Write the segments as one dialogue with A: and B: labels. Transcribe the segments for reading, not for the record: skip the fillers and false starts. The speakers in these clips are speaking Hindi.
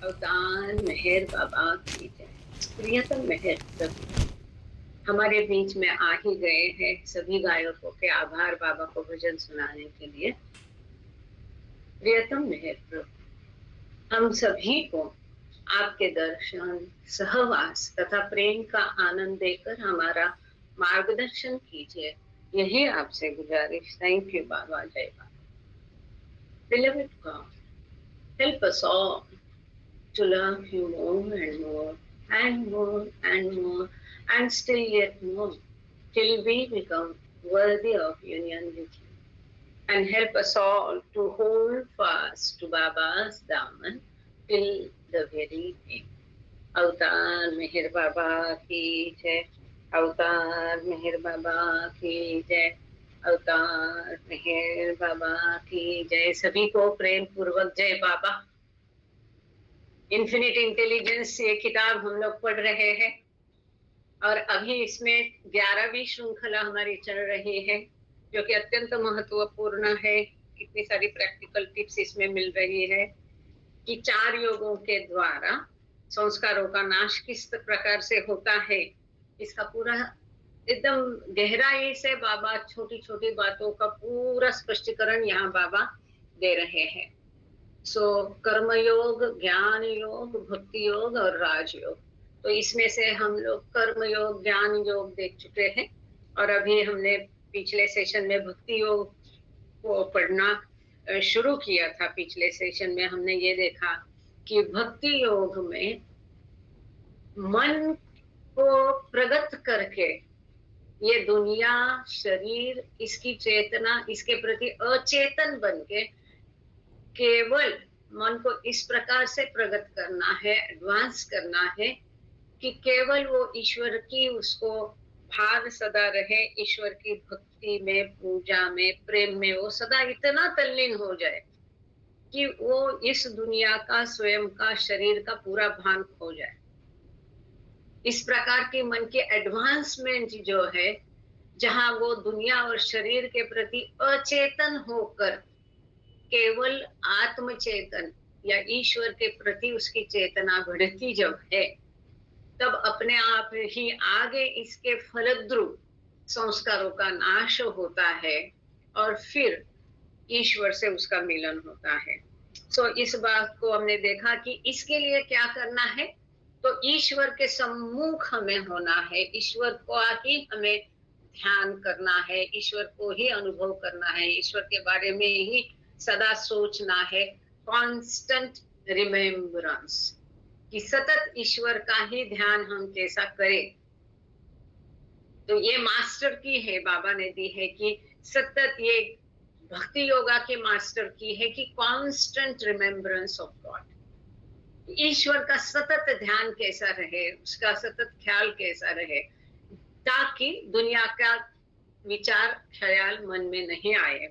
A: अवतार मेहर बाबा की जय। प्रियतम मेहर प्रभु हमारे बीच में आ ही गए हैं। सभी गायकों के आभार बाबा को भजन सुनाने के लिए। प्रियतम मेहर प्रभु हम सभी को आपके दर्शन, सहवास तथा प्रेम का आनंद देकर हमारा मार्गदर्शन कीजिए, यही आपसे गुजारिश। थैंक यू बाबा। जय बाबा। Beloved God, help us all to love you more and more and more and more and still yet more till we become worthy of union with you. And help us all to hold fast to Baba's Daman till the very end. अवतार मेहर बाबा की जय। अवतार मेहर बाबा की जय। अवतार मेहर बाबा की जय। सभी को प्रेम पूर्वक जय बाबा। इन्फिनिट इंटेलिजेंस ये किताब हम लोग पढ़ रहे हैं और अभी इसमें 11वीं श्रृंखला हमारी चल रही है, जो कि अत्यंत महत्वपूर्ण है। कितनी सारी प्रैक्टिकल टिप्स इसमें मिल रही है कि 4 योगों के द्वारा संस्कारों का नाश किस प्रकार से होता है। इसका पूरा एकदम गहराई से बाबा छोटी छोटी बातों का पूरा स्पष्टीकरण यहाँ बाबा दे रहे हैं। कर्मयोग, ज्ञान योग, भक्ति योग और राजयोग। तो इसमें से हम लोग कर्म योग, ज्ञान योग देख चुके हैं और अभी हमने पिछले सेशन में भक्ति योग को पढ़ना शुरू किया था। पिछले सेशन में हमने ये देखा कि भक्ति योग में मन को प्रगत करके ये दुनिया, शरीर, इसकी चेतना, इसके प्रति अचेतन बन के केवल मन को इस प्रकार से प्रगत करना है, एडवांस करना है कि केवल वो ईश्वर की उसको भाव सदा रहे, ईश्वर की भक्ति में, पूजा में, प्रेम में वो सदा इतना तल्लीन हो जाए कि वो इस दुनिया का, स्वयं का, शरीर का पूरा भान खो जाए। इस प्रकार की मन की एडवांसमेंट जो है, जहां वो दुनिया और शरीर के प्रति अचेतन होकर केवल आत्मचेतन या ईश्वर के प्रति उसकी चेतना बढ़ती जब है, तब अपने आप ही आगे इसके फलद्रुप संस्कारों का नाश होता है और फिर ईश्वर से उसका मिलन होता है। इस बात को हमने देखा कि इसके लिए क्या करना है, तो ईश्वर के सम्मुख हमें होना है, ईश्वर को ही हमें ध्यान करना है, ईश्वर को ही अनुभव करना है, ईश्वर के बारे में ही सदा सोचना है। कॉन्स्टेंट रिमेम्बरेंस, कि सतत ईश्वर का ही ध्यान हम कैसा करें। तो ये मास्टर की है, बाबा ने दी है कि सतत, ये भक्ति योगा की मास्टर की है कि कॉन्स्टेंट रिमेम्बरेंस ऑफ गॉड। ईश्वर का सतत ध्यान कैसा रहे, उसका सतत ख्याल कैसा रहे, ताकि दुनिया का विचार, ख्याल मन में नहीं आए।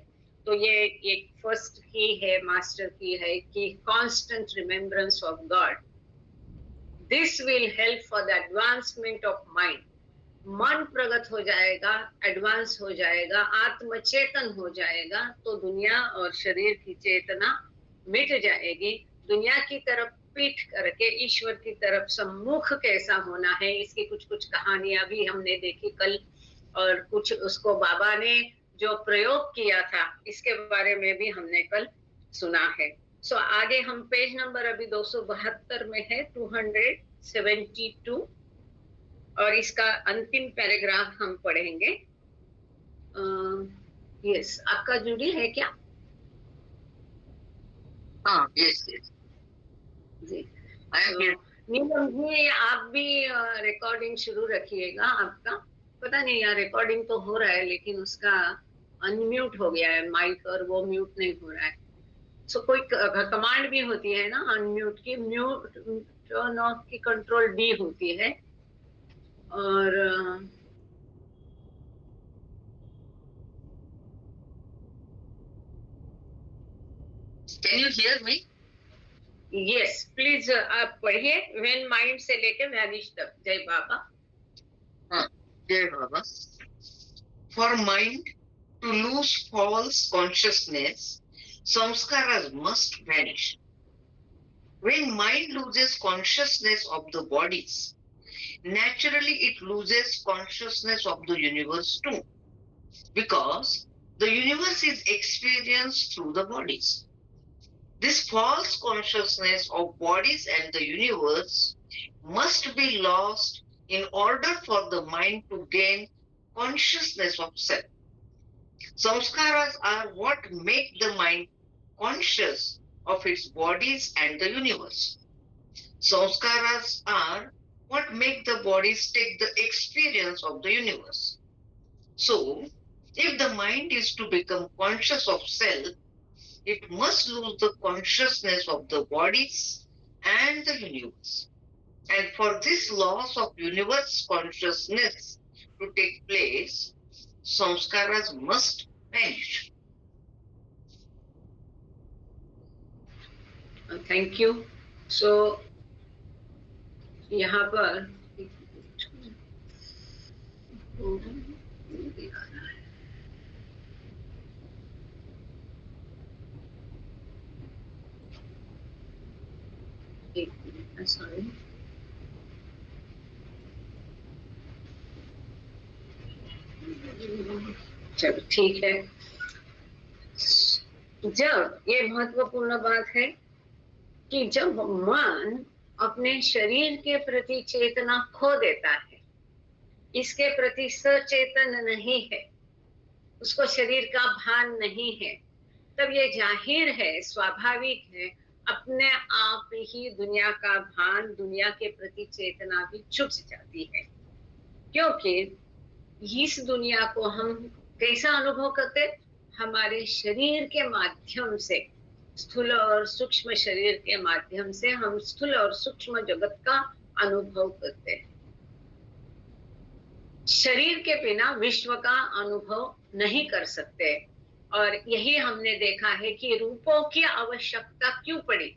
A: तो ये एक फर्स्ट की है, मास्टर की है कि constant remembrance of God. This will help for the advancement of mind. मन प्रगत हो जाएगा, एडवांस हो जाएगा, आत्मचेतन हो जाएगा, तो दुनिया और शरीर की चेतना मिट जाएगी। दुनिया की तरफ पीठ करके ईश्वर की तरफ सम्मुख कैसा होना है, इसकी कुछ कुछ कहानियां भी हमने देखी कल, और कुछ उसको बाबा ने जो प्रयोग किया था इसके बारे में भी हमने कल सुना है। आगे हम पेज नंबर अभी 272 में है, 272, और इसका अंतिम पैराग्राफ हम पढ़ेंगे। यस, आपका जुड़ी है क्या?
B: हाँ, यस यस
A: जी। नीलम जी, आप भी रिकॉर्डिंग शुरू रखिएगा। आपका पता नहीं यार, रिकॉर्डिंग तो हो रहा है लेकिन उसका अनम्यूट हो गया है माइक, और वो म्यूट नहीं हो रहा है। कोई कमांड भी होती है ना अनम्यूट की, म्यूट टर्न ऑफ की कंट्रोल डी होती है। और
B: can you hear me?
A: Yes please, आप पढ़िए, व्हेन माइंड से लेके वैनिश तक। जय बाबा।
B: हाँ, जय बाबा। For mind to lose false consciousness, संस्कारास must vanish. When mind loses consciousness of the bodies, naturally it loses consciousness of the universe too, because the universe is experienced through the bodies. This false consciousness of bodies and the universe must be lost in order for the mind to gain consciousness of self. Samskaras are what make the mind conscious of its bodies and the universe. Samskaras are what make the bodies take the experience of the universe. So, if the mind is to become conscious of self, it must lose the consciousness of the bodies and the universe. And for this loss of universe consciousness to take place, samskaras must vanish.
A: Thank you. So यहाँ पर एक मिनट, सॉरी. चलो ठीक है. जब ये महत्वपूर्ण बात है कि जब मन अपने शरीर के प्रति चेतना खो देता है, इसके प्रति सचेतन नहीं है, उसको शरीर का भान नहीं है, तब ये जाहिर है, स्वाभाविक है, अपने आप ही दुनिया का भान, दुनिया के प्रति चेतना भी छूट जाती है. क्योंकि इस दुनिया को हम कैसा अनुभव करते? हमारे शरीर के माध्यम से, स्थूल और सूक्ष्म शरीर के माध्यम से हम स्थूल और सूक्ष्म जगत का अनुभव करते हैं. शरीर के बिना विश्व का अनुभव नहीं कर सकते. और यही हमने देखा है कि रूपों की आवश्यकता क्यों पड़ी.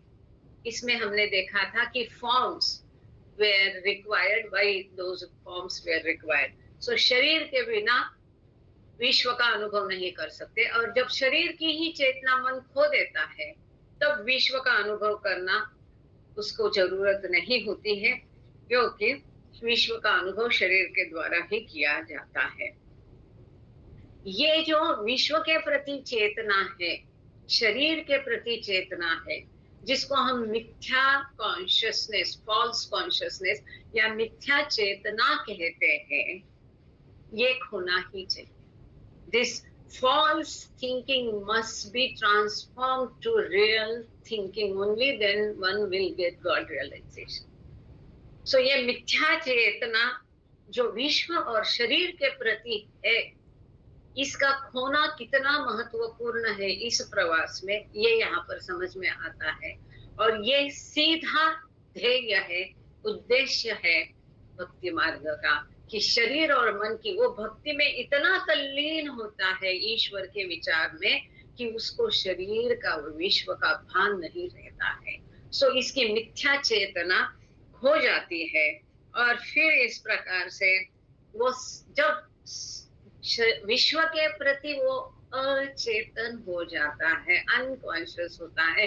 A: इसमें हमने देखा था कि forms were required, why those forms were required. So शरीर के बिना विश्व का अनुभव नहीं कर सकते. और जब शरीर की ही चेतना मन खो देता है, तब विश्व का अनुभव करना उसको जरूरत नहीं होती है, क्योंकि विश्व का अनुभव शरीर के द्वारा ही किया जाता है. ये जो विश्व के प्रति चेतना है, शरीर के प्रति चेतना है, जिसको हम मिथ्या कॉन्शियसनेस, फॉल्स कॉन्शियसनेस या मिथ्या चेतना कहते हैं, ये खोना ही चाहिए. This false thinking must be transformed to real thinking. Only then one will get God realization. So ये मिथ्या चेतना जो विश्व और शरीर के प्रति है, इसका खोना कितना महत्वपूर्ण है इस प्रवास में, ये यहाँ पर समझ में आता है. और ये सीधा ध्येय है, उद्देश्य है भक्ति मार्ग का, कि शरीर और मन की वो भक्ति में इतना तल्लीन होता है ईश्वर के विचार में कि उसको शरीर का और विश्व का भान नहीं रहता है. सो इसकी मिथ्या चेतना खो जाती है. और फिर इस प्रकार से वो जब विश्व के प्रति वो अचेतन हो जाता है, अनकॉन्शियस होता है,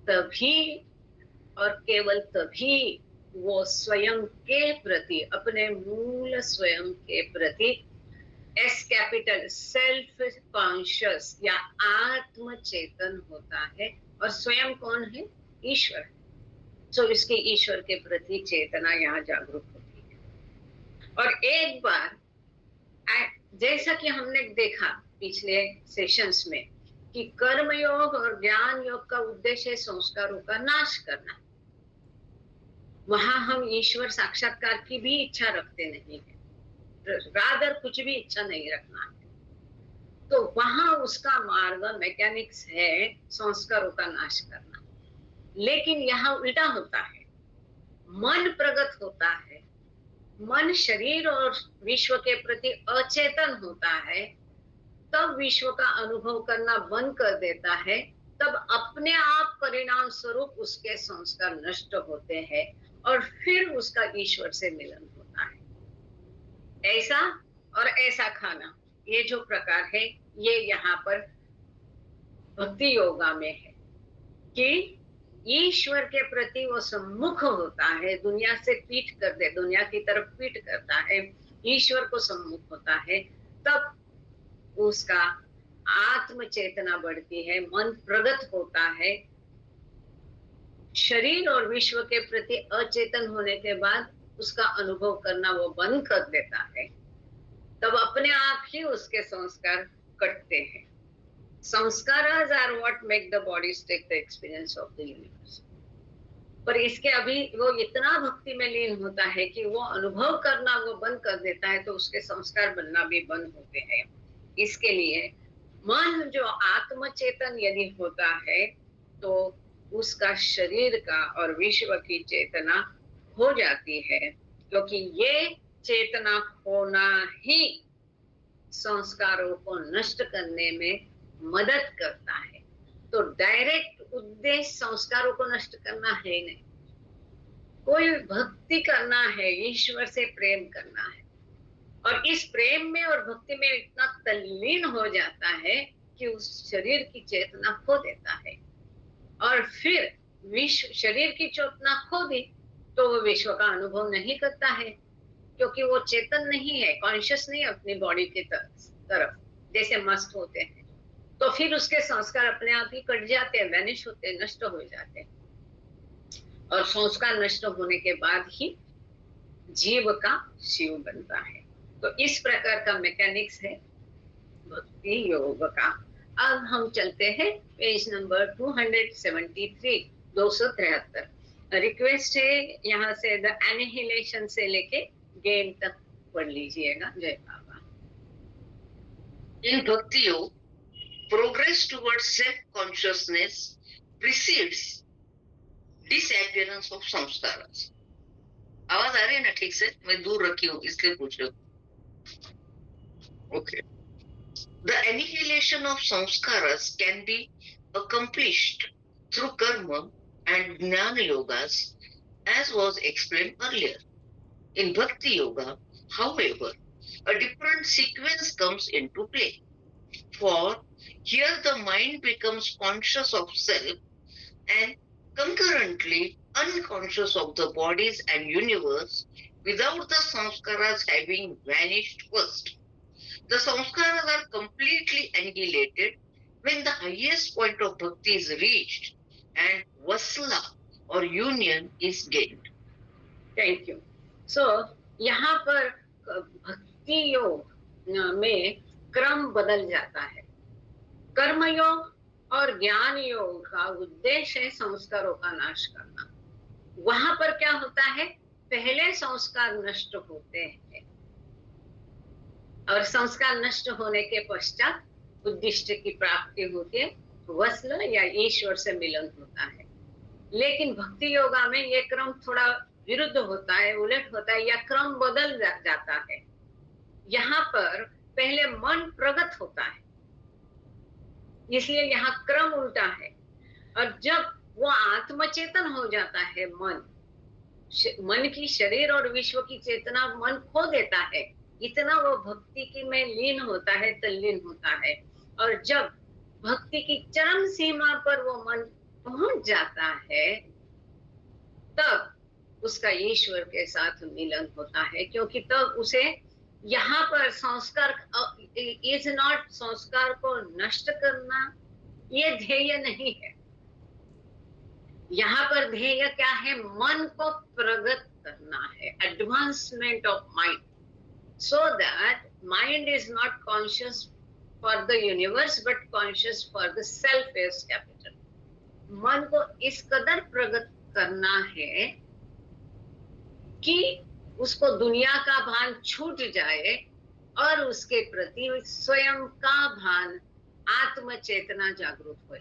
A: तभी और केवल तभी वो स्वयं के प्रति, अपने मूल स्वयं के प्रति, एस कैपिटल, सेल्फ कॉन्शियस या आत्म चेतन होता है. और स्वयं कौन है? ईश्वर. सो इसकी ईश्वर के प्रति चेतना यहाँ जागरूक होती है. और एक बार जैसा कि हमने देखा पिछले सेशंस में कि कर्म योग और ज्ञान योग का उद्देश्य संस्कारों का नाश करना, वहां हम ईश्वर साक्षात्कार की भी इच्छा रखते नहीं है, रादर कुछ भी इच्छा नहीं रखना है. तो वहां उसका मार्ग, मैकेनिक्स है संस्कारों का नाश करना. लेकिन यहाँ उल्टा होता है, मन प्रगत होता है, मन शरीर और विश्व के प्रति अचेतन होता है, तब विश्व का अनुभव करना बंद कर देता है, तब अपने आप परिणाम स्वरूप उसके संस्कार नष्ट होते हैं और फिर उसका ईश्वर से मिलन होता है. ऐसा और ऐसा खाना, ये जो प्रकार है, ये यहाँ पर भक्ति योगा में है कि ईश्वर के प्रति वो सम्मुख होता है, दुनिया से पीठ कर दे, दुनिया की तरफ पीठ करता है, ईश्वर को सम्मुख होता है, तब उसका आत्म चेतना बढ़ती है, मन प्रगत होता है। शरीर और विश्व के प्रति अचेतन होने के बाद उसका अनुभव करना वो बंद कर देता है, तब अपने आप ही उसके संस्कार कटते हैं। संस्कारास are what make the bodies take the experience of the universe. पर इसके अभी वो इतना भक्ति में लीन होता है कि वो अनुभव करना वो बंद कर देता है, तो उसके संस्कार बनना भी बंद होते हैं। इसके लिए मन जो आत्मचेतन यदि होता है तो उसका शरीर का और विश्व की चेतना हो जाती है, क्योंकि ये चेतना होना ही संस्कारों को नष्ट करने में मदद करता है। तो डायरेक्ट उद्देश्य संस्कारों को नष्ट करना है नहीं, कोई भक्ति करना है, ईश्वर से प्रेम करना है, और इस प्रेम में और भक्ति में इतना तल्लीन हो जाता है कि उस शरीर की चेतना खो देता है, और फिर विश्व शरीर की चेतना खो दी तो वो विश्व का अनुभव नहीं करता है, क्योंकि वो चेतन नहीं है, कॉन्शियस नहीं है अपनी बॉडी की तरफ, जैसे मस्त होते हैं। तो फिर उसके संस्कार अपने आप ही कट जाते हैं, वैनिश होते हैं, नष्ट हो जाते हैं, और संस्कार नष्ट होने के बाद ही जीव का शिव बनता है। तो इस प्रकार का मैकेनिक्स है भक्ति योग का। अब हम चलते हैं पेज नंबर 273, 273। रिक्वेस्ट है यहाँ से द एनिहिलेशन से लेके गेम तक पढ़ लीजिएगा। जय बाबा।
B: In Bhakti Yoga, progress towards self-consciousness precedes disappearance of samskaras. आवाज आ रही है ना ठीक से? मैं दूर रखी हूँ इसलिए पूछ रही हूँ। Okay. The annihilation of samskaras can be accomplished through karma and jnana yogas, as was explained earlier. In Bhakti Yoga, however, a different sequence comes into play. For here the mind becomes conscious of self and concurrently unconscious of the bodies and universe without the samskaras having vanished first. The samskaras are completely annihilated when the highest point of bhakti is reached and vasla or union is gained.
A: Thank you. So यहाँ पर भक्ति योग में क्रम बदल जाता है। कर्म योग और ज्ञान योग का उद्देश्य है संस्कारों का नाश करना। वहां पर क्या होता है, पहले संस्कार नष्ट होते हैं और संस्कार नष्ट होने के पश्चात उद्दिष्ट की प्राप्ति होती है, वसल या ईश्वर से मिलन होता है। लेकिन भक्ति योगा में ये क्रम थोड़ा विरुद्ध होता है, उलट होता है, या क्रम बदल जाता है। यहाँ पर पहले मन प्रगत होता है, इसलिए यहाँ क्रम उल्टा है। और जब वो आत्मचेतन हो जाता है मन की शरीर और विश्व की चेतना मन खो देता है, इतना वो भक्ति की में लीन होता है, तल्लीन होता है। और जब भक्ति की चरम सीमा पर वो मन पहुंच जाता है, तब उसका ईश्वर के साथ मिलन होता है, क्योंकि तब उसे यहाँ पर संस्कार इज नॉट, संस्कार को नष्ट करना ये ध्येय नहीं है। यहाँ पर ध्येय क्या है, मन को प्रगत करना है, advancement of mind, so that mind is not conscious for the universe but conscious for the self as capital. मन को इस कदर प्रगत करना है कि उसको दुनिया का भान छूट जाए और उसके प्रति स्वयं का भान, आत्म चेतना जागरूक हो।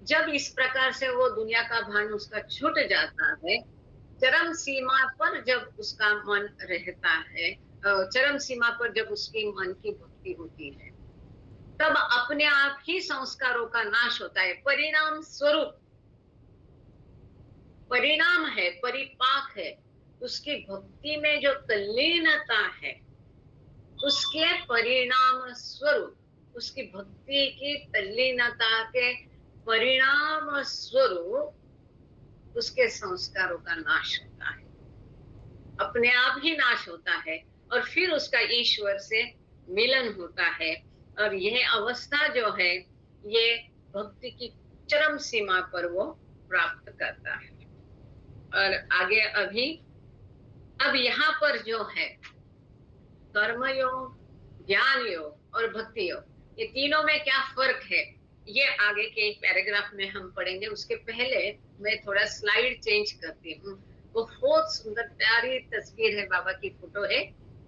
A: जब इस प्रकार से वो दुनिया का भान उसका छूट जाता है, चरम सीमा पर जब उसका मन रहता है, चरम सीमा पर जब उसकी मन की भक्ति होती है, तब अपने आप ही संस्कारों का नाश होता है। परिणाम स्वरूप, परिणाम है, परिपाक है, उसकी भक्ति में जो तल्लीनता है, उसके परिणाम स्वरूप, उसकी भक्ति की तल्लीनता के परिणाम स्वरूप उसके संस्कारों का नाश होता है, अपने आप ही नाश होता है, और फिर उसका ईश्वर से मिलन होता है। और यह अवस्था जो है, ये भक्ति की चरम सीमा पर वो प्राप्त करता है। और आगे अब यहाँ पर जो है कर्मयोग, ज्ञान योग और भक्ति योग, ये तीनों में क्या फर्क है, ये आगे के एक पैराग्राफ में हम पढ़ेंगे। उसके पहले मैं थोड़ा स्लाइड चेंज करती हूँ। वो बहुत सुंदर प्यारी तस्वीर है, बाबा की फोटो है,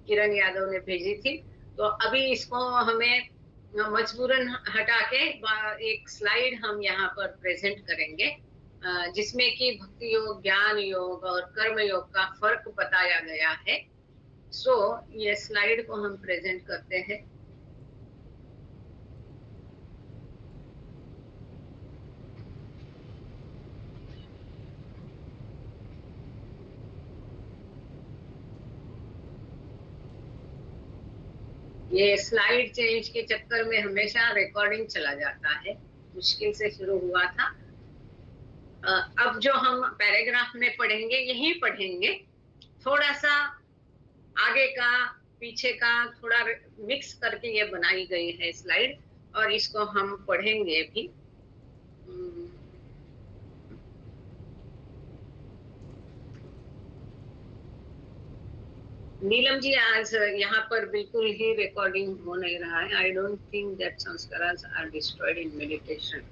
A: किरण यादव ने भेजी थी। तो अभी इसको हमें मजबूरन हटा के एक स्लाइड हम यहाँ पर प्रेजेंट करेंगे, जिसमें कि भक्ति योग, ज्ञान योग और कर्म योग का फर्क बताया गया है। ये स्लाइड को हम प्रेजेंट करते हैं। ये स्लाइड चेंज के चक्कर में हमेशा रिकॉर्डिंग चला जाता है, मुश्किल से शुरू हुआ था। अब जो हम पैराग्राफ में पढ़ेंगे, यही पढ़ेंगे, थोड़ा सा आगे का पीछे का थोड़ा मिक्स करके ये बनाई गई है स्लाइड, और इसको हम पढ़ेंगे भी। नीलम जी, आज यहाँ पर बिल्कुल ही रिकॉर्डिंग हो नहीं रहा है। आई डोंट थिंक दैट संस्कारास आर डिस्ट्रॉयड इन मेडिटेशन।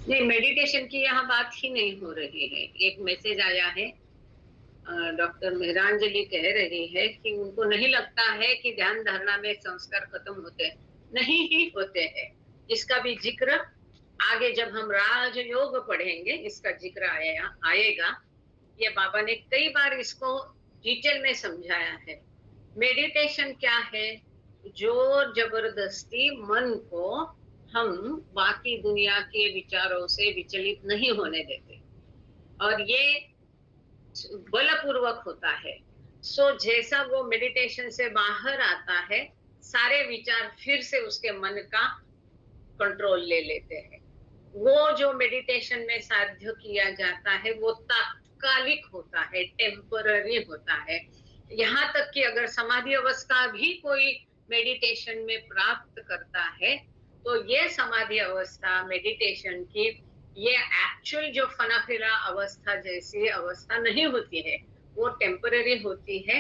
A: नहीं, मेडिटेशन की यहाँ बात ही नहीं हो रही है। एक मैसेज आया है, डॉक्टर मेहरांजलि कह रही है कि उनको नहीं लगता है कि ध्यान धारणा में संस्कार खत्म होते हैं। नहीं ही होते हैं। इसका भी जिक्र आगे जब हम राजयोग पढ़ेंगे, इसका जिक्र आएगा। ये बाबा ने कई बार इसको डिटेल में समझाया है। मेडिटेशन क्या है? जोर जबरदस्ती मन को हम बाकी दुनिया के विचारों से विचलित नहीं होने देते, और ये बलपूर्वक होता है। जैसा वो मेडिटेशन से बाहर आता है, सारे विचार फिर से उसके मन का कंट्रोल ले लेते हैं। वो जो मेडिटेशन में साध्य किया जाता है, वो तात्कालिक होता है, टेम्पररी होता है। यहाँ तक कि अगर समाधि अवस्था भी कोई मेडिटेशन में प्राप्त करता है, तो ये समाधि अवस्था मेडिटेशन की ये एक्चुअल जो फना फिरा अवस्था जैसी अवस्था नहीं होती है, वो टेम्पररी होती है।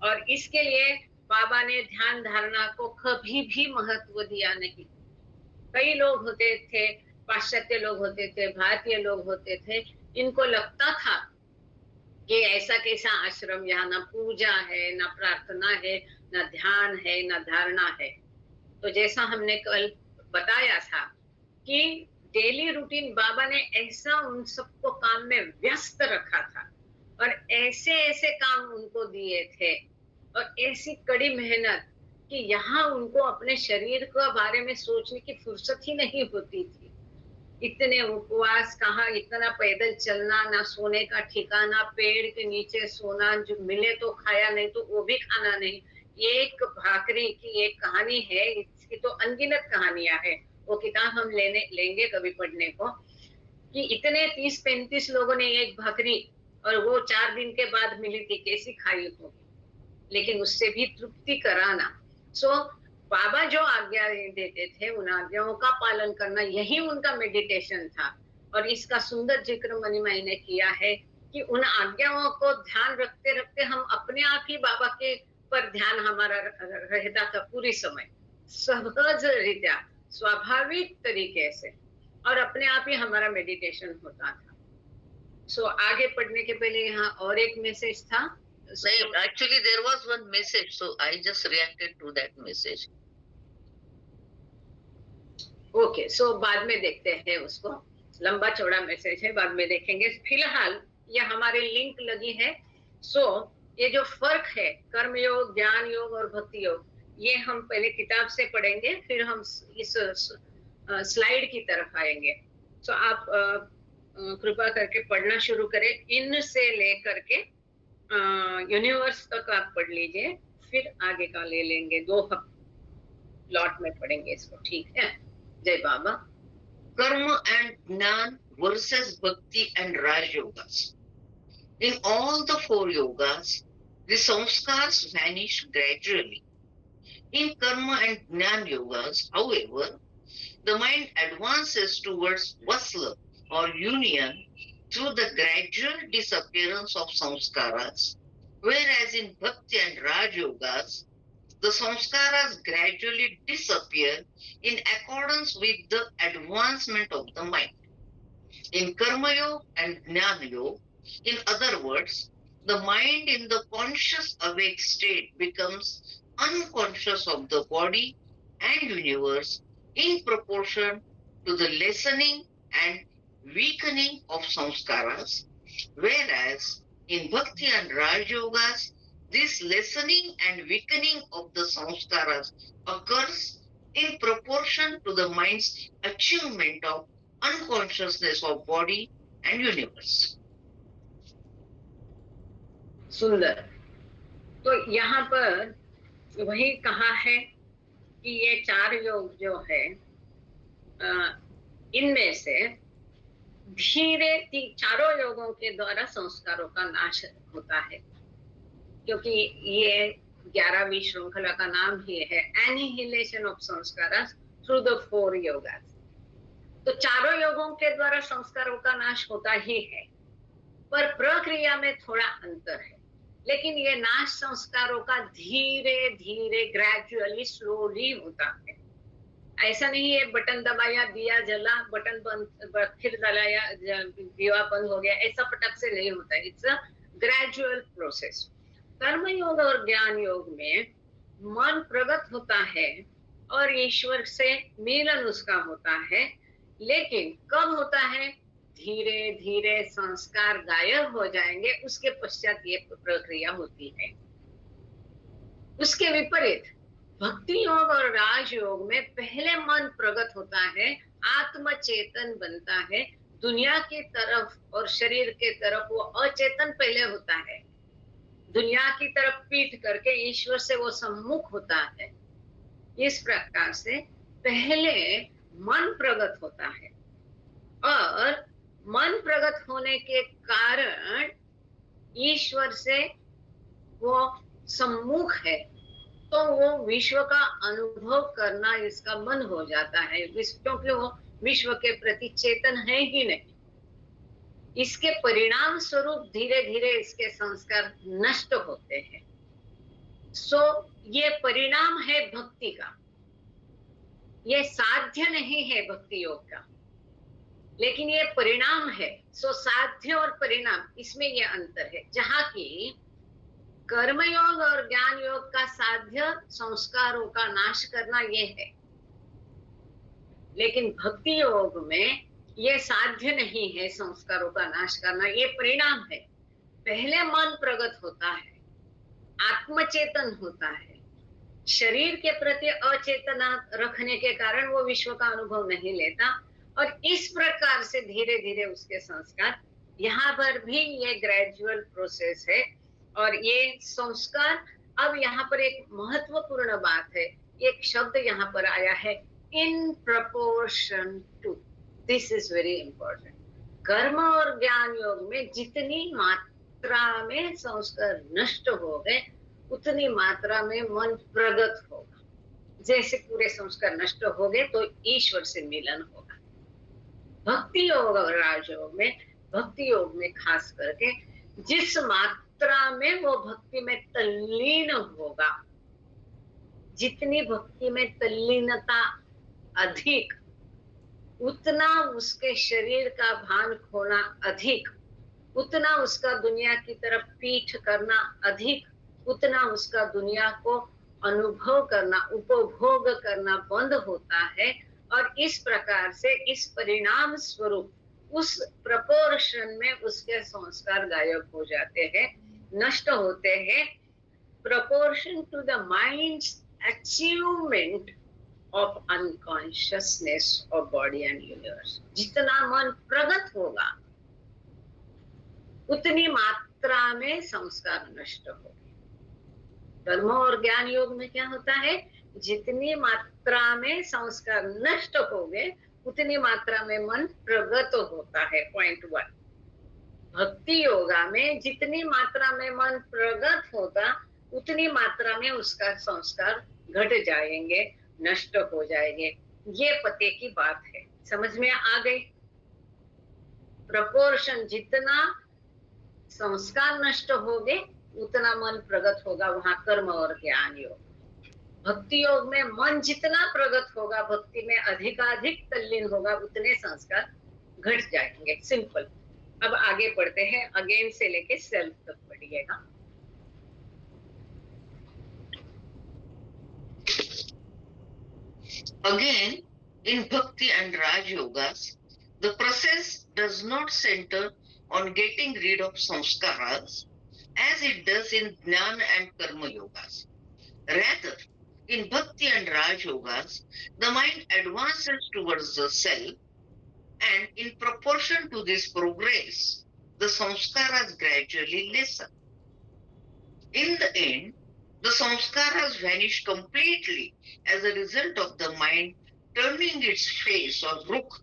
A: और इसके लिए बाबा ने ध्यान धारणा को कभी भी महत्व दिया नहीं। कई लोग होते थे, पाश्चात्य लोग होते थे, भारतीय लोग होते थे, इनको लगता था कि ऐसा कैसा आश्रम, यहाँ ना पूजा है, ना प्रार्थना है, ना ध्यान है, ना धारणा है। तो जैसा हमने कल बताया था कि डेली रूटीन बाबा ने ऐसा उन सबको काम में व्यस्त रखा था, और ऐसे ऐसे काम उनको दिए थे, और ऐसी कड़ी मेहनत कि यहाँ उनको अपने शरीर के बारे में सोचने की फुर्सत ही नहीं होती थी। इतने उपवास, कहाँ इतना पैदल चलना, ना सोने का ठिकाना, पेड़ के नीचे सोना, जो मिले तो खाया, नहीं तो वो भी खाना नहीं। एक भाकरी की एक कहानी है, इसकी तो अनगिनत कहानियां है। वो किताब हम लेंगे कभी पढ़ने को, कि इतने 30-35 लोगों ने एक भाकरी, और वो 4 दिन के बाद मिली थी, कैसी खाई होगी, लेकिन उससे भी तृप्ति कराना। बाबा जो आज्ञा देते थे, उन आज्ञाओं का पालन करना, यही उनका मेडिटेशन था। और इसका सुंदर जिक्र मणिमय ने किया है कि उन आज्ञाओं को ध्यान रखते रखते हम अपने आप ही बाबा के पर ध्यान हमारा रहता था पूरी समय, सहज रीत्या, स्वाभाविक तरीके से, और अपने आप ही हमारा मेडिटेशन होता था। आगे पढ़ने के पहले यहाँ और एक मैसेज था।
B: Actually, there was one message, so I just reacted to that message.
A: Okay, बाद में देखते हैं उसको, लंबा चौड़ा मैसेज है, बाद में देखेंगे। फिलहाल ये हमारे लिंक लगी है। ये जो फर्क है कर्मयोग, ज्ञान योग और भक्ति योग, ये हम पहले किताब से पढ़ेंगे, फिर हम इस स्लाइड की तरफ आएंगे। आप कृपा करके पढ़ना शुरू करें, इन से लेकर के यूनिवर्स तक आप पढ़ लीजिए, फिर आगे का ले लेंगे, 2 लॉट में पढ़ेंगे इसको, ठीक है? जय बाबा।
B: Karma and Jnana versus Bhakti and Raj Yogas. In all the four yogas, the samskars vanish gradually. In Karma and Jnana yogas, however, the mind advances towards vasla or union through the gradual disappearance of samskaras, whereas in Bhakti and Raj yogas, the samskaras gradually disappear in accordance with the advancement of the mind. In Karma Yoga and Jnana Yoga, in other words, the mind in the conscious awake state becomes unconscious of the body and universe in proportion to the lessening and weakening of samskaras, whereas in Bhakti and Raj Yogas, this lessening and weakening of the samskaras occurs in proportion to the mind's achievement of unconsciousness of body and universe.
A: सुंदर। तो यहाँ पर वही कहा है कि ये चार योग जो है इनमें से धीरे चारों योगों के द्वारा संस्कारों का नाश होता है, क्योंकि ये 11वीं श्रृंखला का नाम ही है एनिहिलेशन ऑफ संस्कार थ्रू द फोर योगास। तो चारों योगों के द्वारा संस्कारों का नाश होता ही है, पर प्रक्रिया में थोड़ा अंतर है। लेकिन ये नाश संस्कारों का धीरे धीरे ग्रेजुअली स्लोली होता है। ऐसा नहीं है बटन दबाया दिया जला, बटन बंद फिर दबाया दिया बंद हो गया, ऐसा पटक से नहीं होता। It's a gradual process. कर्म योग और ज्ञान योग में मन प्रगट होता है और ईश्वर से मिलन उसका होता है, लेकिन कब होता है? धीरे धीरे संस्कार गायब हो जाएंगे, उसके पश्चात ये प्रक्रिया होती है। उसके विपरीत भक्ति योग और राज योग में पहले मन प्रगट होता है, आत्म चेतन बनता है, दुनिया की तरफ और शरीर के तरफ वो अचेतन पहले होता है, दुनिया की तरफ पीठ करके ईश्वर से वो सम्मुख होता है। इस प्रकार से पहले मन प्रगट होता है और मन प्रगट होने के कारण ईश्वर से वो सम्मुख है, तो वो विश्व का अनुभव करना इसका मन हो जाता है, क्योंकि वो विश्व के प्रति चेतन है ही नहीं। इसके परिणाम स्वरूप धीरे धीरे इसके संस्कार नष्ट होते हैं। सो ये परिणाम है भक्ति का, ये साध्य नहीं है भक्ति योग का, लेकिन ये परिणाम है। सो साध्य और परिणाम इसमें ये अंतर है, जहां की कर्म योग और ज्ञान योग का साध्य संस्कारों का नाश करना ये है, लेकिन भक्ति योग में ये साध्य नहीं है संस्कारों का नाश करना, ये परिणाम है। पहले मन प्रगट होता है, आत्मचेतन होता है, शरीर के प्रति अचेतना रखने के कारण वो विश्व का अनुभव नहीं लेता, और इस प्रकार से धीरे धीरे उसके संस्कार, यहाँ पर भी ये ग्रेजुअल प्रोसेस है। और ये संस्कार, अब यहाँ पर एक महत्वपूर्ण बात है, एक शब्द यहाँ पर आया है, in proportion to. This is very important. कर्म और ज्ञान योग में जितनी मात्रा में संस्कार नष्ट हो गए, उतनी मात्रा में मन प्रगट होगा। जैसे पूरे संस्कार नष्ट हो गए तो ईश्वर से मिलन होगा। भक्ति योग और राजयोग में, भक्ति योग में खास करके जिस मात्रा में वो भक्ति में तल्लीन होगा, जितनी भक्ति में तल्लीनता अधिक, उतना उसके शरीर का भान खोना अधिक, उतना उसका दुनिया की तरफ पीठ करना अधिक, उतना उसका दुनिया को अनुभव करना, उपभोग करना बंद होता है। और इस प्रकार से इस परिणाम स्वरूप उस प्रपोर्शन में उसके संस्कार गायब हो जाते हैं, नष्ट होते हैं, proportion to the mind's achievement of unconsciousness of body and universe। जितना मन प्रगट होगा उतनी मात्रा में संस्कार नष्ट होंगे। कर्म और ज्ञान योग में क्या होता है? जितनी मात्रा में संस्कार नष्ट हो गए उतनी मात्रा में मन प्रगत होता है। पॉइंट 1। भक्ति योगा में जितनी मात्रा में मन प्रगत होगा उतनी मात्रा में उसका संस्कार घट जाएंगे, नष्ट हो जाएंगे। ये पते की बात है। समझ में आ गई? प्रपोर्शन जितना संस्कार नष्ट होंगे उतना मन प्रगत होगा, वहां कर्म और ज्ञान योग। भक्ति योग में मन जितना प्रगत होगा, भक्ति में अधिकाधिक तल्लीन होगा, उतने संस्कार घट जाएंगे। सिंपल। अब आगे पढ़ते हैं। अगेन से लेके सेल्फ तक पढ़िएगा।
B: Again, in Bhakti and Raj Yogas, the process does not center on getting rid of samskaras as it does in Jnana and Karma Yogas. Rather, in Bhakti and Raj Yogas, the mind advances towards the self, and in proportion to this progress, the samskaras gradually lessen. In the end, the samskaras vanish completely as a result of the mind turning its face or rukh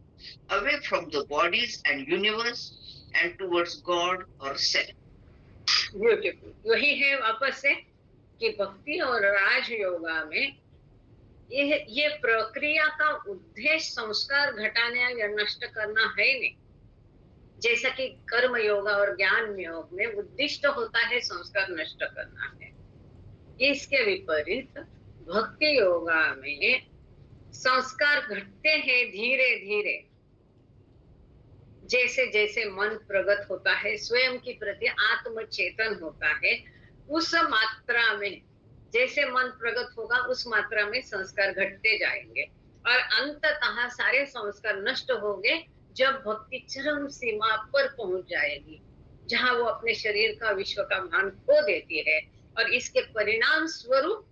B: away from the bodies and universe and towards God or self.
A: Beautiful. वही है वापस से कि भक्ति और राज योगा में ये प्रक्रिया का उद्देश्य संस्कार घटाने या नष्ट करना है नहीं। जैसा कि कर्म योगा और ज्ञान योग में उद्दिष्ट होता है संस्कार नष्ट करना है, इसके विपरीत भक्ति योगा में संस्कार घटते हैं धीरे धीरे। जैसे जैसे मन प्रगत होता है, स्वयं की प्रति आत्मचेतन होता है, उस मात्रा में जैसे मन प्रगत होगा उस मात्रा में संस्कार घटते जाएंगे और अंततः सारे संस्कार नष्ट होंगे जब भक्ति चरम सीमा पर पहुंच जाएगी, जहां वो अपने शरीर का विश्व का भान खो देती है और इसके परिणाम स्वरूप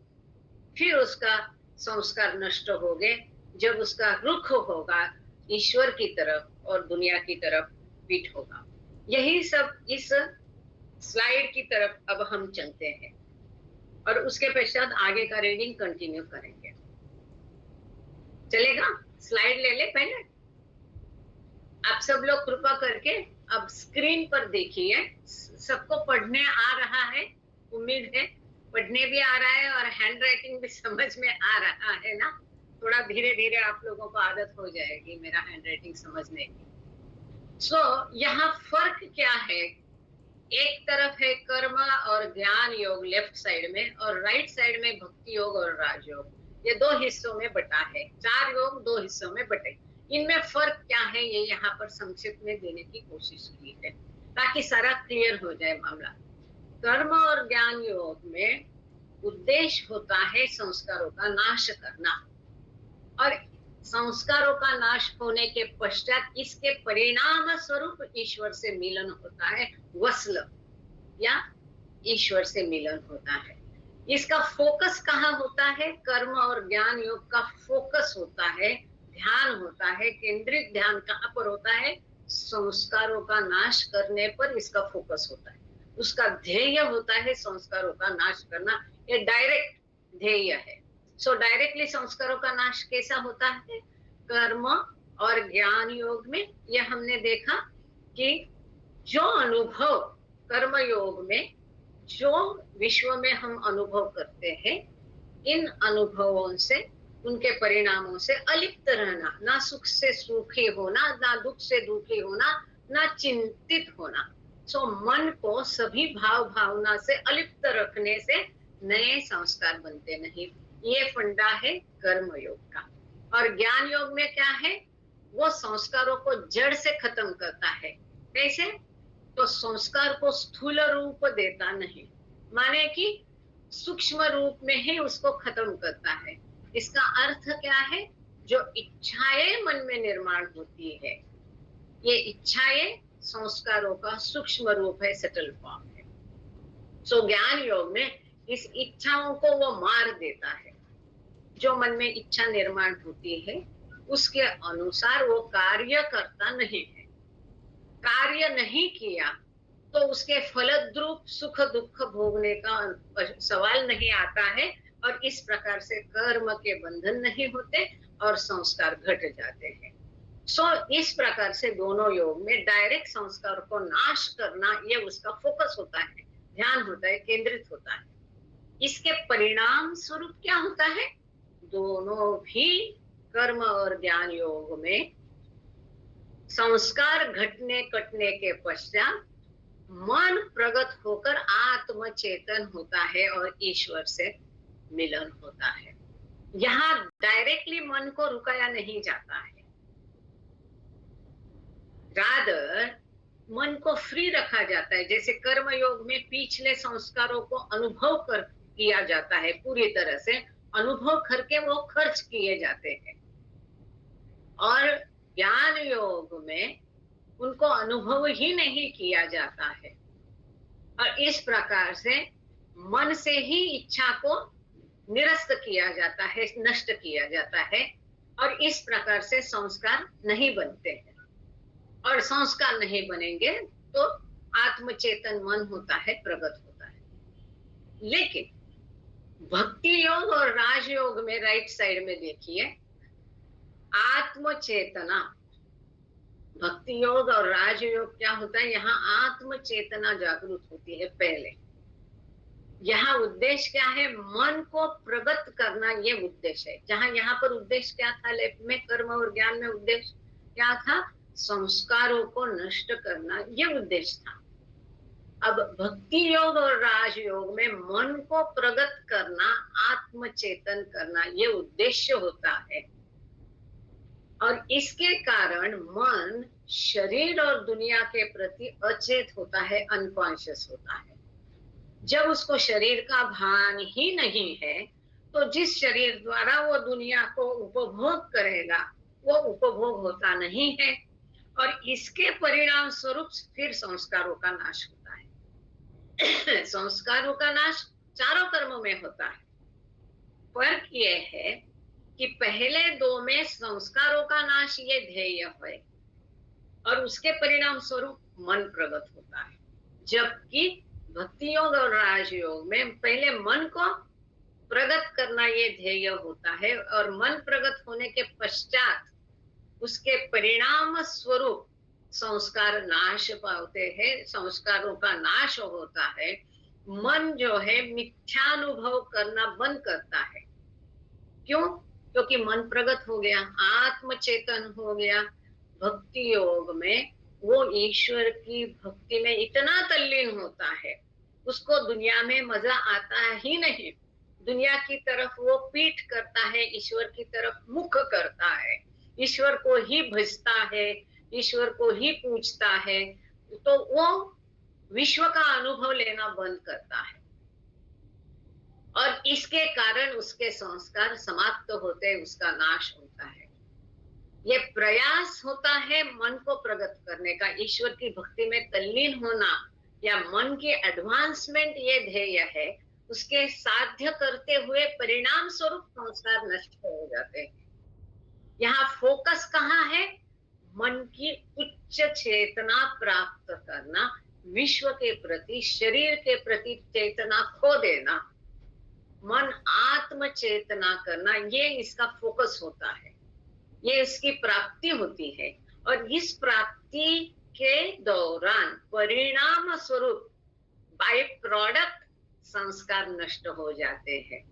A: फिर उसका संस्कार नष्ट होंगे जब उसका रुख होगा ईश्वर की तरफ और दुनिया की तरफ पीठ होगा। यही सब इस स्लाइड की तरफ अब हम चलते हैं और उसके पश्चात आगे का रीडिंग कंटिन्यू करेंगे। चलेगा? स्लाइड ले ले पहले। आप सब लोग कृपा करके अब स्क्रीन पर देखिए। सबको पढ़ने आ रहा है, उम्मीद है पढ़ने भी आ रहा है और हैंड राइटिंग भी समझ में आ रहा है ना। थोड़ा धीरे धीरे आप लोगों को आदत हो जाएगी मेरा हैंड राइटिंग समझने की। यहाँ फर्क क्या है? एक तरफ है कर्म और ज्ञान योग लेफ्ट साइड में और राइट साइड में भक्ति योग और राजयोग। ये दो हिस्सों में बटा है। 4 योग 2 हिस्सों में बटे। इनमें फर्क क्या है ये यहाँ पर संक्षिप्त में देने की कोशिश की है ताकि सारा क्लियर हो जाए मामला। कर्म और ज्ञान योग में उद्देश्य होता है संस्कारों का नाश करना और संस्कारों का नाश होने के पश्चात इसके परिणाम स्वरूप ईश्वर से मिलन होता है, वसल या ईश्वर से मिलन होता है। इसका फोकस कहाँ होता है? कर्म और ज्ञान योग का फोकस होता है, ध्यान होता है, केंद्रित ध्यान कहाँ पर होता है? संस्कारों का नाश करने पर इसका फोकस होता है। उसका ध्येय होता है संस्कारों का नाश करना, ये डायरेक्ट ध्येय है। डायरेक्टली संस्कारों का नाश कैसा होता है? कर्म और ज्ञान योग में यह हमने देखा कि जो अनुभव कर्म योग में जो विश्व में हम अनुभव करते हैं, इन अनुभवों से उनके परिणामों से अलिप्त रहना, ना सुख से सुखी होना, ना दुख से दुखी होना, ना चिंतित होना। मन को सभी भाव भावना से अलिप्त रखने से नए संस्कार बनते नहीं। ये फंडा है कर्म योग का। और ज्ञान योग में क्या है? वो संस्कारों को जड़ से खत्म करता है। कैसे? तो संस्कार को स्थूल रूप देता नहीं, माने कि सूक्ष्म रूप में ही उसको खत्म करता है। इसका अर्थ क्या है? जो इच्छाएं मन में निर्माण होती है, ये इच्छाएं संस्कारों का सूक्ष्म रूप है, सटल फॉर्म है। ज्ञान योग में इस इच्छाओं को वो मार देता है। जो मन में इच्छा निर्माण होती है उसके अनुसार वो कार्य करता नहीं है। कार्य नहीं किया तो उसके फलद्रूप सुख दुख भोगने का सवाल नहीं आता है और इस प्रकार से कर्म के बंधन नहीं होते और संस्कार घट जाते हैं। इस प्रकार से दोनों योग में डायरेक्ट संस्कार को नाश करना ये उसका फोकस होता है, ध्यान होता है, केंद्रित होता है। इसके परिणाम स्वरूप क्या होता है? दोनों भी कर्म और ज्ञान योग में संस्कार घटने कटने के पश्चात मन प्रगत होकर आत्म चेतन होता है और ईश्वर से मिलन होता है। यहाँ डायरेक्टली मन को रुकाया नहीं जाता है, रादर मन को फ्री रखा जाता है। जैसे कर्म योग में पिछले संस्कारों को अनुभव कर किया जाता है, पूरी तरह से अनुभव करके वो खर्च किए जाते हैं, और ज्ञान योग में उनको अनुभव ही नहीं किया जाता है। और इस प्रकार से मन से ही इच्छा को निरस्त किया जाता है, नष्ट किया जाता है, और इस प्रकार से संस्कार नहीं बनते हैं। और संस्कार नहीं बनेंगे तो आत्मचेतन मन होता है, प्रगट होता है। लेकिन भक्ति योग और राजयोग में राइट साइड में देखिए, आत्मचेतना, भक्ति योग और राजयोग क्या होता है? यहाँ आत्मचेतना जागृत होती है पहले। यहाँ उद्देश्य क्या है? मन को प्रगट करना, ये उद्देश्य है। जहाँ यहाँ पर उद्देश्य क्या था? लेफ्ट में कर्म और ज्ञान में उद्देश्य क्या था? संस्कारों को नष्ट करना, ये उद्देश्य था। अब भक्ति योग और राजयोग में मन को प्रगट करना, आत्मचेतन करना, ये उद्देश्य होता है। और इसके कारण मन शरीर और दुनिया के प्रति अचेत होता है, अनकॉन्शियस होता है। जब उसको शरीर का भान ही नहीं है, तो जिस शरीर द्वारा वो दुनिया को उपभोग करेगा, वो उपभोग होता नहीं है, और इसके परिणाम स्वरूप फिर संस्कारों का नाश होता है। संस्कारों का नाश चारों कर्मों में होता है। फर्क ये है कि पहले दो में संस्कारों का नाश ये ध्येय है, और उसके परिणाम स्वरूप मन प्रगट होता है। जबकि भक्ति योग और राजयोग में पहले मन को प्रगट करना ये ध्येय होता है, और मन प्रगट होने के पश्चात उसके परिणाम स्वरूप संस्कार नाश पाते हैं, संस्कारों का नाश होता है। मन जो है मिथ्यानुभव करना बंद करता है। क्यों? क्योंकि मन प्रगट हो गया, आत्मचेतन हो गया। भक्ति योग में वो ईश्वर की भक्ति में इतना तल्लीन होता है, उसको दुनिया में मजा आता ही नहीं। दुनिया की तरफ वो पीठ करता है, ईश्वर की तरफ मुख करता है, ईश्वर को ही भजता है, ईश्वर को ही पूजता है। तो वो विश्व का अनुभव लेना बंद करता है, और इसके कारण उसके संस्कार समाप्त होते, उसका नाश होता है। ये प्रयास होता है मन को प्रगट करने का, ईश्वर की भक्ति में तल्लीन होना, या मन की एडवांसमेंट ये ध्येय है। उसके साध्य करते हुए परिणाम स्वरूप संस्कार नष्ट हो जाते हैं। यहाँ फोकस कहाँ है? मन की उच्च चेतना प्राप्त करना, विश्व के प्रति, शरीर के प्रति चेतना खो देना, मन आत्म चेतना करना, ये इसका फोकस होता है, ये इसकी प्राप्ति होती है। और इस प्राप्ति के दौरान परिणाम स्वरूप बाय प्रोडक्ट संस्कार नष्ट हो जाते हैं,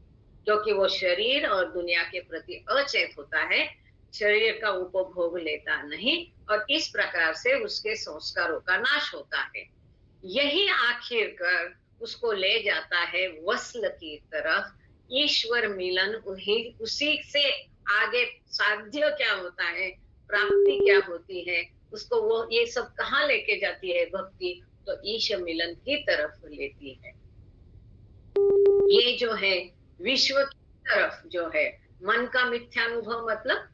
A: क्योंकि वो शरीर और दुनिया के प्रति अचेत होता है, शरीर का उपभोग लेता नहीं, और इस प्रकार से उसके संस्कारों का नाश होता है। यही आखिरकार उसको ले जाता है वसल की तरफ। ईश्वर मिलन उसी से आगे साध्य क्या होता है, प्राप्ति क्या होती है, उसको वो ये सब कहाँ लेके जाती है भक्ति? तो ईश्वर मिलन की तरफ लेती है। ये जो है विश्व की तरफ जो है, मन का मिथ्यानुभव मतलब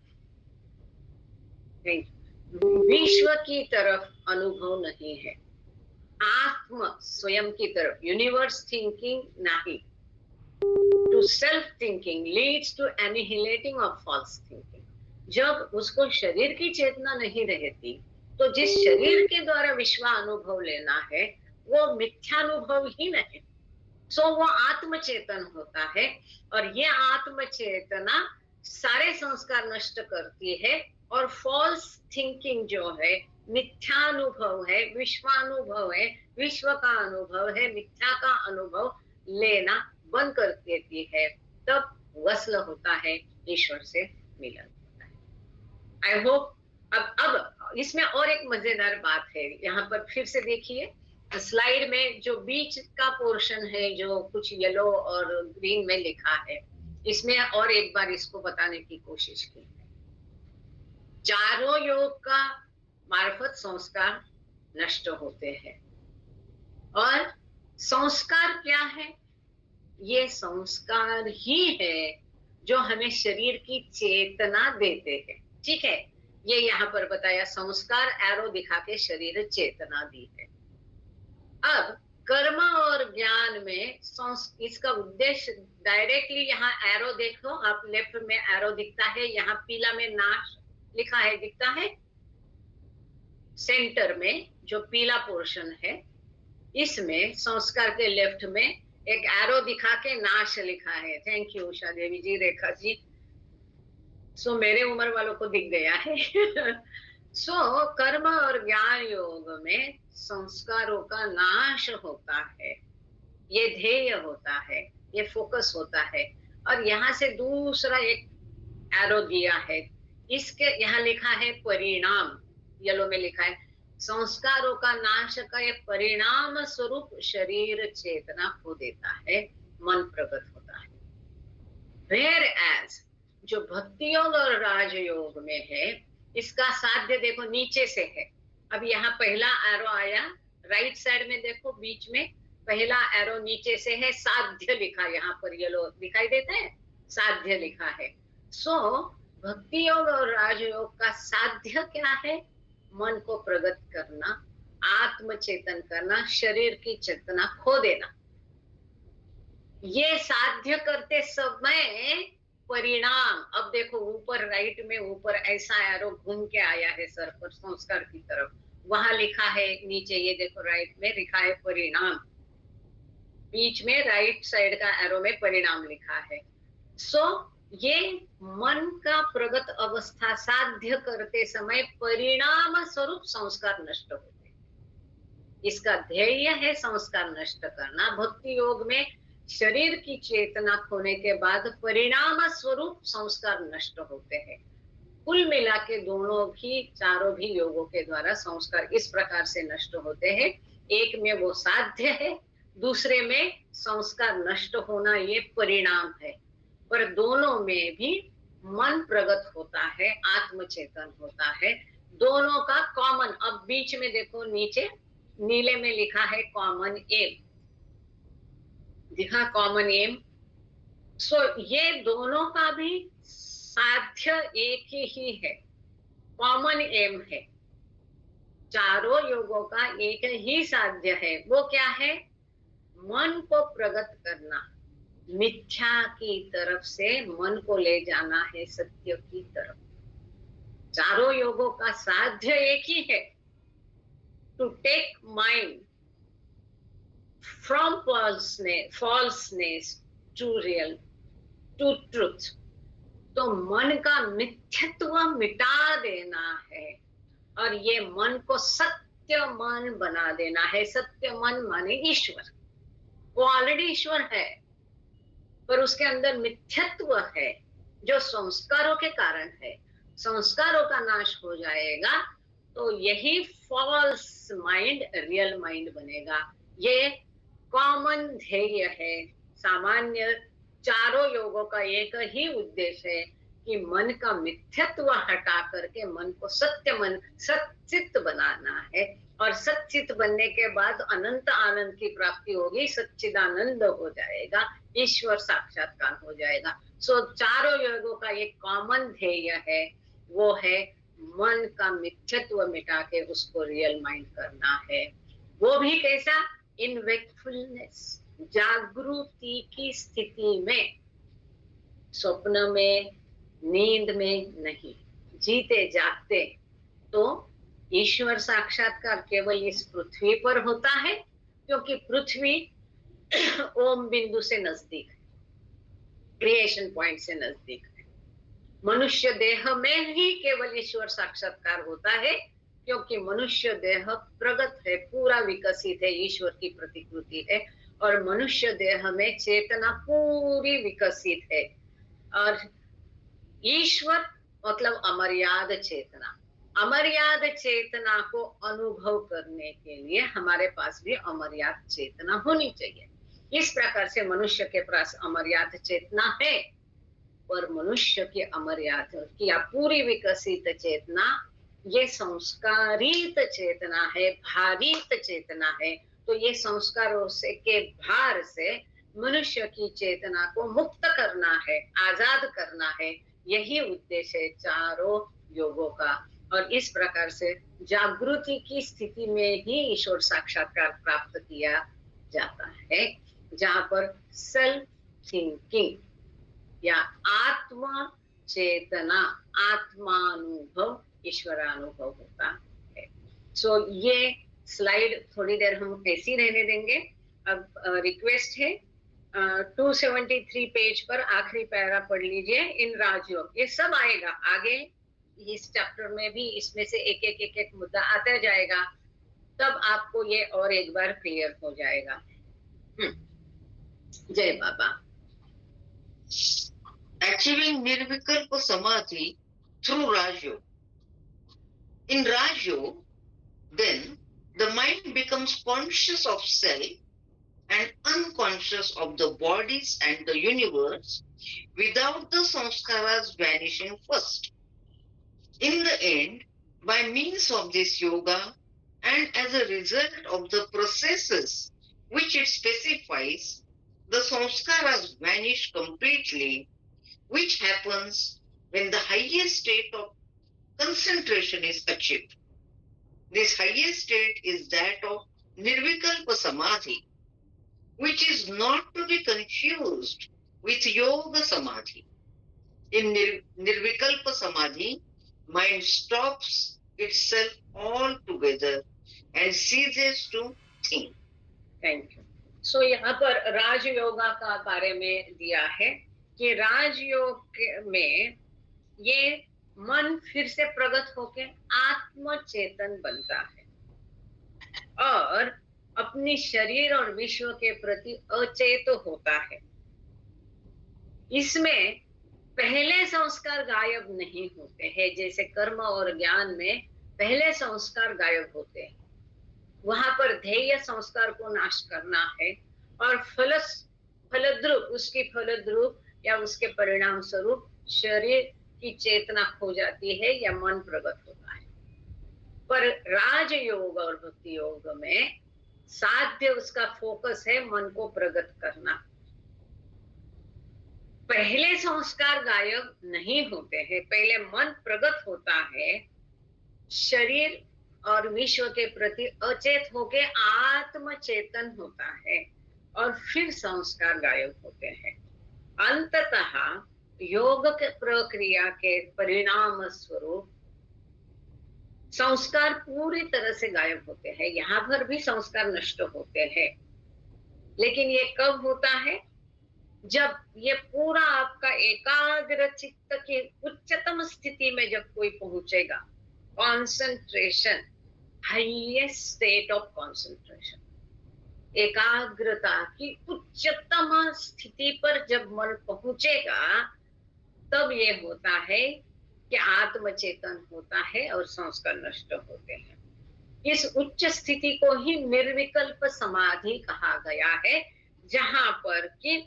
A: नहीं, विश्व की तरफ अनुभव नहीं है, आत्म स्वयं की तरफ, यूनिवर्स थिंकिंग नहीं। To self thinking leads to annihilating of false thinking. जब उसको शरीर की चेतना नहीं रहती, तो जिस शरीर के द्वारा विश्व अनुभव लेना है वो मिथ्यानुभव ही नहीं, सो वो आत्मचेतन होता है। और ये आत्मचेतना सारे संस्कार नष्ट करती है, और फॉल्स थिंकिंग जो है, मिथ्यानुभव है, विश्वानुभव है, विश्व का अनुभव है, मिथ्या का अनुभव लेना बंद कर देती है, तब वसल होता है, ईश्वर से मिलन होता है। आई होप अब इसमें और एक मजेदार बात है, यहाँ पर फिर से देखिए स्लाइड में जो बीच का पोर्शन है, जो कुछ येलो और ग्रीन में लिखा है, इसमें और एक बार इसको बताने की कोशिश की है। चारों योग का मार्फत संस्कार नष्ट होते हैं। और संस्कार क्या है? ये संस्कार ही है जो हमें शरीर की चेतना देते हैं। ठीक है, ये यहाँ पर बताया, संस्कार एरो दिखा के शरीर चेतना दी है। अब कर्म और ज्ञान में इसका उद्देश्य डायरेक्टली, यहाँ एरो देखो आप, लेफ्ट में एरो दिखता है, यहाँ पीला में नाश लिखा है दिखता है, सेंटर में जो पीला पोर्शन है, इसमें संस्कार के लेफ्ट में एक एरो दिखा के नाश लिखा है। थैंक यू उषा देवी जी, रेखा जी। सो मेरे उम्र वालों को दिख गया है। सो कर्म और ज्ञान योग में संस्कारों का नाश होता है, ये ध्येय होता है, ये फोकस होता है। और यहाँ से दूसरा एक एरो दिया है, इसके यहाँ लिखा है परिणाम, येलो में लिखा है, संस्कारों का नाश का ये परिणाम स्वरूप शरीर चेतना खो देता है, मन प्रगट होता है। वेयर एज जो भक्ति योग और राजयोग में है, इसका साध्य देखो नीचे से है। अब यहाँ पहला एरो आया, राइट साइड में देखो बीच में पहला एरो नीचे से है, साध्य लिखा, यहाँ पर येलो दिखाई देता है, साध्य लिखा है। सो भक्ति योग और राजयोग का साध्य क्या है? मन को प्रगट करना, आत्मचेतन करना, शरीर की चेतना खो देना। ये साध्य करते समय परिणाम, अब देखो ऊपर राइट में ऊपर ऐसा एरो घूम के आया है सर पर, संस्कार की तरफ, वहां लिखा है नीचे, ये देखो राइट में लिखा है परिणाम, बीच में राइट साइड का एरो में परिणाम लिखा है। सो ये मन का प्रगत अवस्था साध्य करते समय परिणाम स्वरूप संस्कार नष्ट होते हैं। इसका ध्येय है संस्कार नष्ट करना। भक्ति योग में शरीर की चेतना खोने के बाद परिणाम स्वरूप संस्कार नष्ट होते हैं। कुल मिला के दोनों भी, चारों भी योगों के द्वारा संस्कार इस प्रकार से नष्ट होते हैं। एक में वो साध्य है, दूसरे में संस्कार नष्ट होना ये परिणाम है, पर दोनों में भी मन प्रगट होता है, आत्मचेतन होता है, दोनों का कॉमन। अब बीच में देखो नीचे नीले में लिखा है कॉमन एम, दिखा कॉमन एम। सो ये दोनों का भी साध्य एक ही है, कॉमन एम है, चारों योगों का एक ही साध्य है। वो क्या है? मन को प्रगट करना, मिथ्या की तरफ से मन को ले जाना है सत्य की तरफ। चारों योगों का साध्य एक ही है, to take mind from falseness to real, to truth. तो मन का मिथ्यत्व मिटा देना है और ये मन को सत्य मन बना देना है। सत्य मन माने ईश्वर, वो ऑलरेडी ईश्वर है, पर उसके अंदर मिथ्यत्व है जो संस्कारों के कारण है। संस्कारों का नाश हो जाएगा तो यही फॉल्स माइंड रियल माइंड बनेगा। ये कॉमन ध्येय है, सामान्य चारों योगों का एक ही उद्देश्य है कि मन का मिथ्यत्व हटा करके मन को सत्य मन, सच्चित बनाना है। और सच्चित बनने के बाद अनंत आनंद की प्राप्ति होगी, सच्चिदानंद हो जाएगा, ईश्वर साक्षात्कार हो जाएगा। सो चारों योगों का एक कॉमन ध्येय है, वो है मन का मिथ्यत्व मिटा के उसको रियल माइंड करना है। वो भी कैसा? इन वेकफुलनेस, जागृति की स्थिति में, स्वप्न में, नींद में नहीं, जीते जागते। तो ईश्वर साक्षात्कार केवल इस पृथ्वी पर होता है, क्योंकि पृथ्वी ओम बिंदु से नजदीक है, क्रिएशन पॉइंट से नजदीक है। मनुष्य देह में ही केवल ईश्वर साक्षात्कार होता है, क्योंकि मनुष्य देह प्रगत है, पूरा विकसित है, ईश्वर की प्रतिकृति है, और मनुष्य देह में चेतना पूरी विकसित है। और ईश्वर मतलब अमर्याद चेतना। अमर्याद चेतना को अनुभव करने के लिए हमारे पास भी अमर्याद चेतना होनी चाहिए। इस प्रकार से मनुष्य के पास अमर्याद चेतना है, और मनुष्य की अमर्याद या पूरी विकसित चेतना ये संस्कारित चेतना है, भारित चेतना है। तो ये संस्कारों से के भार से मनुष्य की चेतना को मुक्त करना है, आजाद करना है। यही उद्देश्य है चारों योगों का। और इस प्रकार से जागृति की स्थिति में ही ईश्वर साक्षात्कार प्राप्त किया जाता है, जहां पर सेल्फ थिंकिंग या आत्मा चेतना, आत्मानुभव, ईश्वरानुभव होता है। सो ये स्लाइड थोड़ी देर हम ऐसी रहने देंगे। अब रिक्वेस्ट है 273 पेज पर आखिरी पैरा पढ़ लीजिए। इन राजयोग ये सब आएगा आगे इस चैप्टर में भी, इसमें से एक एक मुद्दा आता जाएगा, तब आपको ये और एक बार क्लियर हो जाएगा। जय बाबा।
B: Achieving Nirvikalpa Samadhi through Rajyoga. In Rajyoga, then the mind becomes conscious of self and unconscious of the bodies and the universe without the samskaras vanishing first. In the end, by means of this yoga and as a result of the processes which it specifies, the samskaras vanish completely, which happens when the highest state of concentration is achieved. This highest state is that of Nirvikalpa Samadhi, which is not to be confused with Yoga Samadhi. In Nirvikalpa Samadhi, mind stops itself altogether and ceases to think.
A: Thank you. So यहाँ पर राजयोगा का बारे में दिया है कि राजयोग में ये मन फिर से प्रगट होके आत्मचेतन बनता है और अपनी शरीर और विश्व के प्रति अचेत होता है। इसमें पहले संस्कार गायब नहीं होते हैं, जैसे कर्म और ज्ञान में पहले संस्कार गायब होते हैं। वहां पर ध्येय संस्कार को नाश करना है और फलद्रूप, उसकी फलद्रूप या उसके परिणाम स्वरूप शरीर की चेतना खो जाती है या मन प्रगट होता है। पर राजयोग और भक्ति योग में साध्य उसका फोकस है मन को प्रगट करना। पहले संस्कार गायब नहीं होते हैं, पहले मन प्रगट होता है, शरीर और विश्व के प्रति अचेत होके आत्मचेतन होता है और फिर संस्कार गायब होते हैं। अंततः योग के प्रक्रिया के परिणाम स्वरूप संस्कार पूरी तरह से गायब होते हैं। यहाँ पर भी संस्कार नष्ट होते हैं, लेकिन ये कब होता है? जब ये पूरा आपका एकाग्र चित्त की उच्चतम स्थिति में जब कोई पहुंचेगा, concentration, highest state of concentration, एकाग्रता की उच्चतम स्थिति पर जब मन पहुंचेगा, तब ये होता है कि आत्मचेतन होता है और संस्कार नष्ट होते हैं। इस उच्च स्थिति को ही निर्विकल्प समाधि कहा गया है, जहां पर कि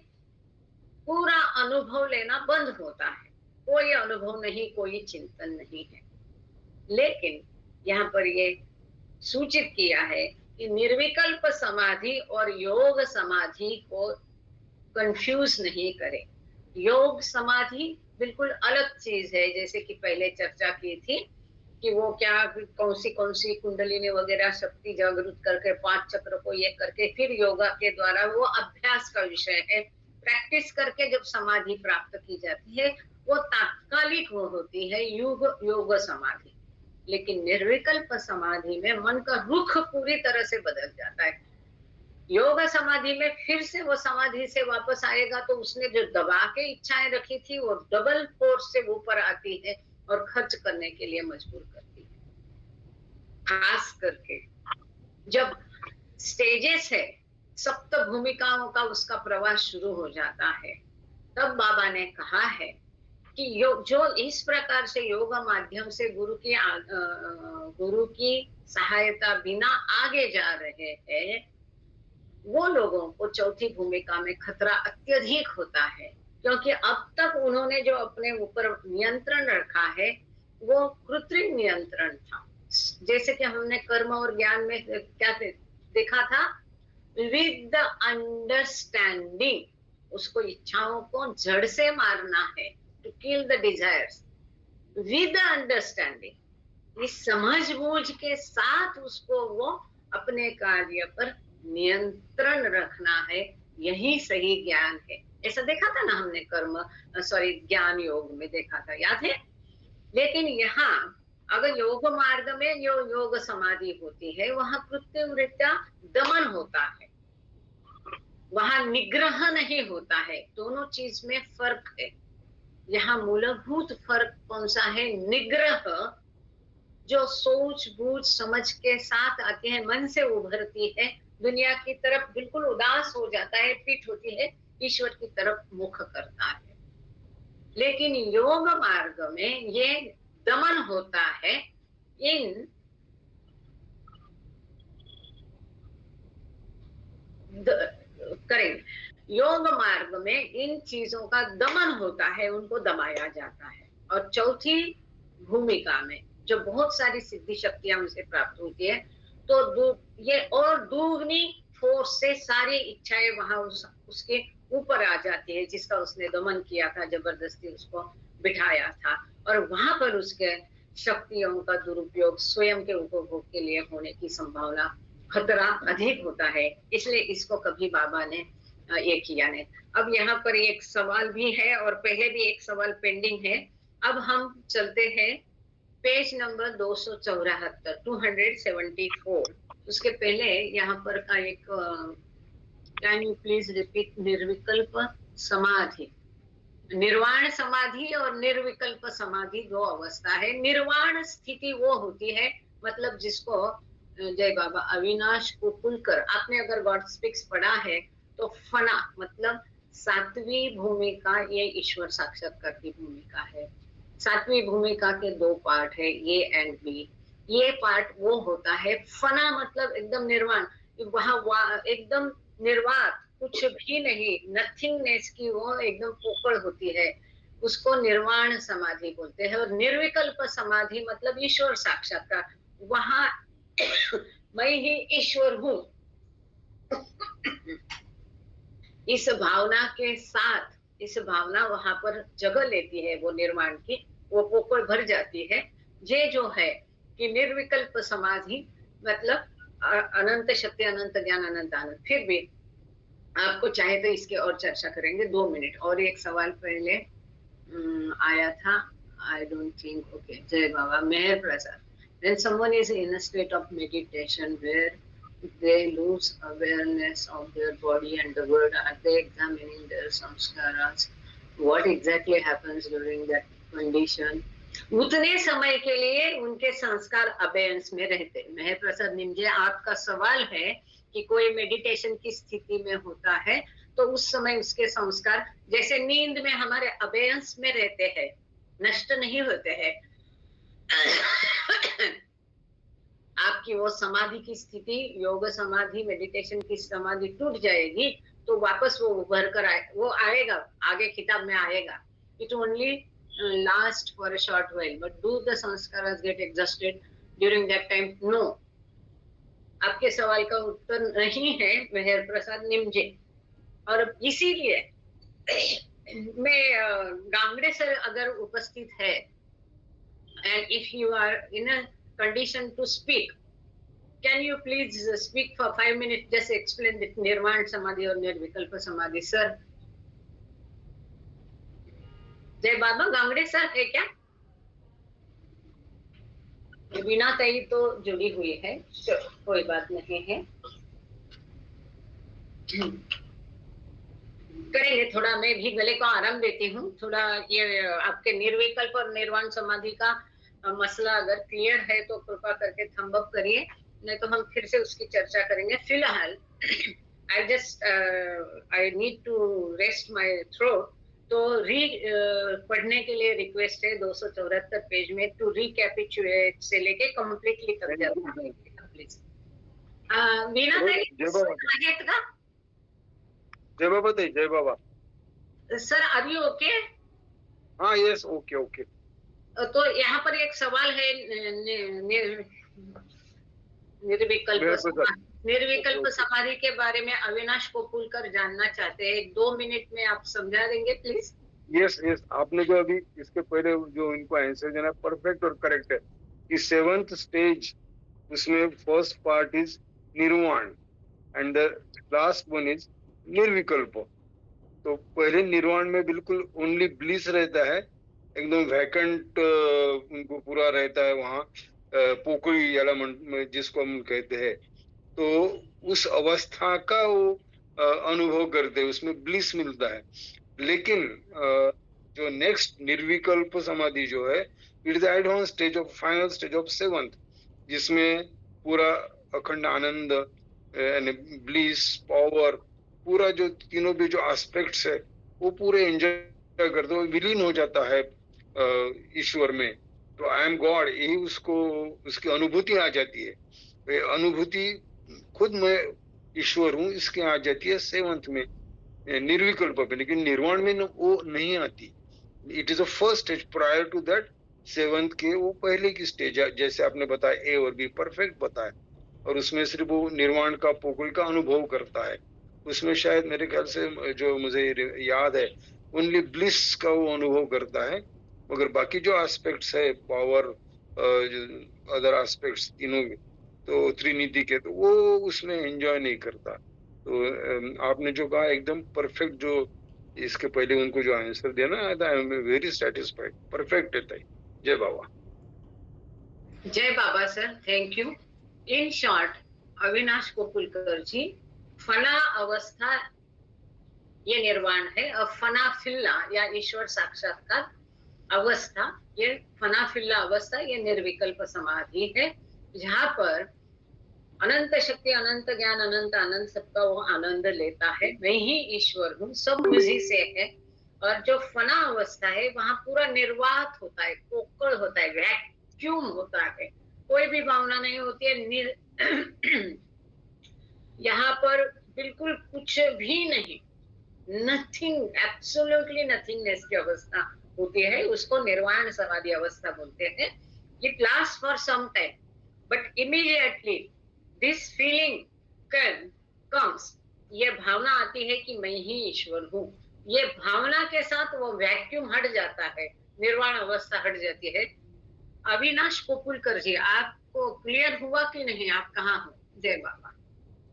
A: पूरा अनुभव लेना बंद होता है, कोई अनुभव नहीं, कोई चिंतन नहीं है। लेकिन यहाँ पर ये सूचित किया है कि निर्विकल्प समाधि और योग समाधि को कंफ्यूज नहीं करें। योग समाधि बिल्कुल अलग चीज है, जैसे कि पहले चर्चा की थी कि वो क्या कौन सी कुंडलिनी वगैरह शक्ति जागृत करके 5 चक्र को ये करके फिर योगा के द्वारा, वो अभ्यास का विषय है। प्रैक्टिस करके जब समाधि प्राप्त की जाती है वो तात्कालिक वो होती है योग समाधि। लेकिन निर्विकल्प समाधि में मन का रुख पूरी तरह से बदल जाता है। योग समाधि में फिर से वो समाधि से वापस आएगा तो उसने जो दबा के इच्छाएं रखी थी वो डबल फोर्स से ऊपर आती है और खर्च करने के लिए मजबूर करती है। खास करके जब स्टेजेस है, सप्त भूमिकाओं का उसका प्रवास शुरू हो जाता है, तब बाबा ने कहा है कि जो इस प्रकार से योग माध्यम से गुरु की सहायता बिना आगे जा रहे हैं, वो लोगों को चौथी भूमिका में खतरा अत्यधिक होता है, क्योंकि अब तक उन्होंने जो अपने ऊपर नियंत्रण रखा है वो कृत्रिम नियंत्रण था। जैसे कि हमने कर्म और ज्ञान में क्या देखा था, विद द अंडरस्टैंडिंग, उसको इच्छाओं को जड़ से मारना है, to kill the desires with the understanding, इस समझ बूझ के साथ उसको वो अपने कार्य पर नियंत्रण रखना है, यही सही ज्ञान है। ऐसा देखा था ना हमने ज्ञान योग में देखा था, याद है। लेकिन यहाँ अगर योग मार्ग में जो योग समाधि होती है वहां कृत्रिमरीत्या दमन होता है, वहां निग्रह नहीं होता है। दोनों चीज में फर्क है। यहाँ मूलभूत फर्क कौन सा है, निग्रह जो सोच बूझ समझ के साथ आती है, मन से उभरती है, दुनिया की तरफ बिल्कुल उदास हो जाता है, पीठ होती है, ईश्वर की तरफ मुख करता है। लेकिन योग मार्ग में ये दमन होता है, इन करें योग मार्ग में इन चीजों का दमन होता है, उनको दबाया जाता है। और चौथी भूमिका में जो बहुत सारी सिद्धि शक्तियां उनसे प्राप्त होती है, तो ये और दुगनी फोर्स से सारी इच्छाएं वहां उसके ऊपर आ जाती है, जिसका उसने दमन किया था, जबरदस्ती उसको बिठाया था। और वहां पर उसके शक्तियों का दुरुपयोग स्वयं के उपभोग के लिए होने की संभावना, खतरा अधिक होता है। इसलिए इसको कभी बाबा ने ये किया नहीं। अब यहाँ पर एक सवाल भी है और पहले भी एक सवाल पेंडिंग है। अब हम चलते हैं पेज नंबर 274, 274। उसके पहले यहाँ पर का एक, कैन यू प्लीज रिपीट, निर्विकल्प समाधि, निर्वाण समाधि और निर्विकल्प समाधि दो अवस्था है। निर्वाण स्थिति वो होती है, मतलब जिसको जय बाबा अविनाश कुकुलकर, आपने अगर गॉड स्पीक्स पढ़ा है तो फना मतलब सातवीं भूमिका, ये ईश्वर साक्षात्कार की भूमिका है। सातवीं भूमिका के दो पार्ट है, ए एंड बी। ये पार्ट वो होता है फना, मतलब एकदम निर्वाण, वहां एकदम निर्वाण, कुछ भी नहीं, नथिंगनेस की वो एकदम पोकड़ होती है, उसको निर्वाण समाधि बोलते हैं। और निर्विकल्प समाधि मतलब ईश्वर साक्षात्कार, वहां मैं ही ईश्वर हूं, इस भावना के साथ, इस भावना वहां पर जगह लेती है, वो निर्वाण की वो पोकड़ भर जाती है। ये जो है कि निर्विकल्प समाधि मतलब अनंत शक्ति, अनंत ज्ञान, अनंत आनंद। फिर भी आपको चाहे तो इसके और चर्चा करेंगे, 2 मिनट। और एक सवाल पहले आया था, आई डोंट थिंक, ओके, जय बाबा मेहर प्रसाद। When someone is in a state of meditation where they lose awareness of their body and the world, are they examining their samskaras? What exactly happens during that condition? उतने समय के लिए उनके संस्कार अबेयंस में रहते। मेहर प्रसाद निमजे, आपका सवाल है कि कोई मेडिटेशन की स्थिति में होता है तो उस समय उसके संस्कार जैसे नींद में हमारे अबेयंस में रहते हैं, नष्ट नहीं होते हैं। आपकी वो समाधि की स्थिति, योग समाधि, मेडिटेशन की समाधि टूट जाएगी तो वापस वो उभर कर वो आएगा, आगे किताब में आएगा। It only last for a short while, but do the संस्कारास get exhausted during that time? No. आपके सवाल का उत्तर नहीं है मेहर प्रसाद निमजे। और इसीलिए मैं गांगड़े सर अगर उपस्थित है, and if you are in a condition to speak, can you please speak for 5 minutes, just explain the nirvana samadhi or nirvikalpa samadhi, sir? जय बाबा, गांगड़े सर है क्या? वीणा ताई तो जुड़ी हुई है, कोई बात नहीं है। करेंगे। थोड़ा मैं भी गले को आराम देती हूँ। थोड़ा ये आपके निर्विकल्प और निर्वाण समाधि का मसला अगर क्लियर है तो कृपा करके थंब अप करिए, नहीं तो हम फिर से उसकी चर्चा करेंगे। फिलहाल I need to rest my throat. तो पढ़ने के लिए रिक्वेस्ट है 274 पेज में, टू रिकैपिचुलेट से लेके कंप्लीटली तक जाता। प्लीज वीणा ताई आहेत का?
C: जय बाबा ताई, जय बाबा।
A: Sir are you okay?
C: हाँ, यस, ओके ओके।
A: तो यहाँ पर एक सवाल है, निर्विकल्प समाधि के बारे में अविनाश कोपुलकर जानना चाहते हैं। 2 मिनट में आप समझा देंगे प्लीज?
C: यस यस, आपने जो अभी इसके पहले जो इनको आंसर देना परफेक्ट और करेक्ट है कि 7th स्टेज, उसमें फर्स्ट पार्ट इज निर्वाण and the last one is निर्विकल्प। तो पहले निर्वाण में बिल्कुल ओनली ब्लिस रहता है, एकदम वैकेंट उनको पूरा रहता है वहाँ, पोकळी याला जिसको हम कहते हैं। तो उस अवस्था का वो अनुभव करते हैं, उसमें ब्लिस मिलता है। लेकिन जो नेक्स्ट निर्विकल्प समाधि जो है, it is advance stage of final stage of 7th, जिसमें पूरा अखंड आनंद यानी ब्लिस पावर, पूरा जो तीनों भी जो एस्पेक्ट्स है वो पूरे एंजॉय करते हुए विलीन हो जाता है ईश्वर में। तो आई एम गॉड, यही उसको उसकी अनुभूति आ जाती है। अनुभूति खुद मैं ईश्वर हूँ, इसके आ जाती है 7th में निर्विकल्प पे। लेकिन निर्वाण में वो नहीं आती। It is a first stage, prior to that 7th के वो पहले की स्टेज है, जैसे आपने बताया ए और बी परफेक्ट बताया। और उसमें सिर्फ वो निर्वाण का पोकल का अनुभव करता है। उसमें शायद मेरे ख्याल से जो मुझे याद है, ओनली ब्लिस का वो अनुभव करता है, मगर बाकी जो एस्पेक्ट्स है, पावर, अदर एस्पेक्ट्स तीनों, तो त्रिनिधि के, तो वो उसमें एंजॉय नहीं करता। तो आपने जो कहा एकदम परफेक्ट, जो इसके पहले उनको जो आंसर दिया ना, I am very satisfied, perfect है। जय बाबा।
A: जय बाबा sir, thank you. In short, Avinash Kopulkar ji, फना अवस्था ये निर्वाण है, और फना फिल्ला या ईश्वर साक्षात्कार अवस्था, ये फना फिल्ला अवस्था, ये निर्विकल्प समाधि है, जहां पर अनंत शक्ति, अनंत ज्ञान, अनंत आनंद, सबका वो आनंद लेता है। मैं ही ईश्वर हूँ, सब मुझी से है। और जो फना अवस्था है, वहां पूरा निर्वात होता है, पोकड़ होता है, वैक्यूम होता है, कोई भी भावना नहीं होती है। यहाँ पर बिल्कुल कुछ भी नहीं, नथिंग, एब्सोल्युटली नथिंगनेस की अवस्था होती है। उसको निर्वाण समाधि अवस्था बोलते हैं। It last for some time, but immediately this feeling comes, ये भावना आती है कि मैं ही ईश्वर हूँ। ये भावना के साथ वो वैक्यूम हट जाता है, निर्वाण अवस्था हट जाती है। अविनाश कोपुलकर जी, आपको क्लियर हुआ कि नहीं? आप कहाँ हो? जय बाबा।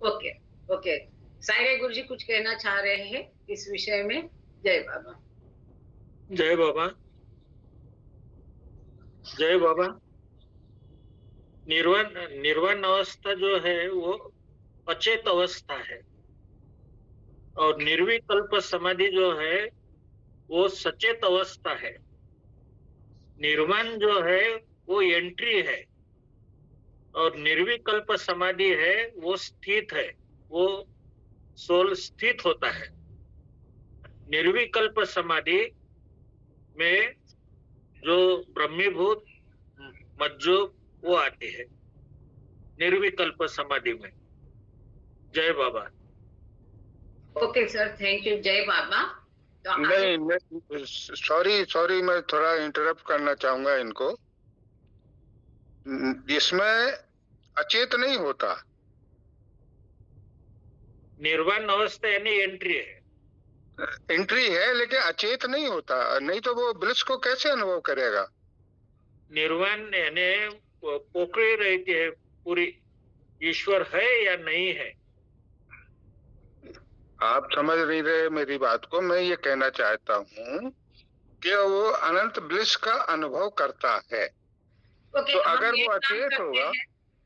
A: ओके ओके, सायरे गुरु जी कुछ कहना चाह रहे हैं इस विषय में? जय बाबा।
D: जय बाबा, जय बाबा। निर्वाण अवस्था जो है वो अचेत अवस्था है, और निर्विकल्प समाधि जो है वो सचेत अवस्था है। निर्वाण जो है वो एंट्री है, और निर्विकल्प समाधि है वो स्थित है, वो सोल स्थित होता है। निर्विकल्प समाधि में जो ब्रह्मीभूत मज्जूब वो आते हैं निर्विकल्प समाधि में। जय बाबा।
A: Okay sir, thank you. जय बाबा। तो
E: नहीं, सॉरी, मैं थोड़ा इंटरप्ट करना चाहूंगा इनको। इसमें अचेत नहीं होता।
D: निर्वाण अवस्था यानी एंट्री है,
E: एंट्री है, लेकिन अचेत नहीं होता। नहीं तो वो ब्लिस को कैसे अनुभव करेगा?
D: निर्वाण यानी पोकड़ी रहती है पूरी, ईश्वर है या नहीं है।
E: आप समझ नहीं रहे मेरी बात को। मैं ये कहना चाहता हूँ कि वो अनंत ब्लिस का अनुभव करता है।
A: ओके,
E: तो अगर वो अचेत होगा,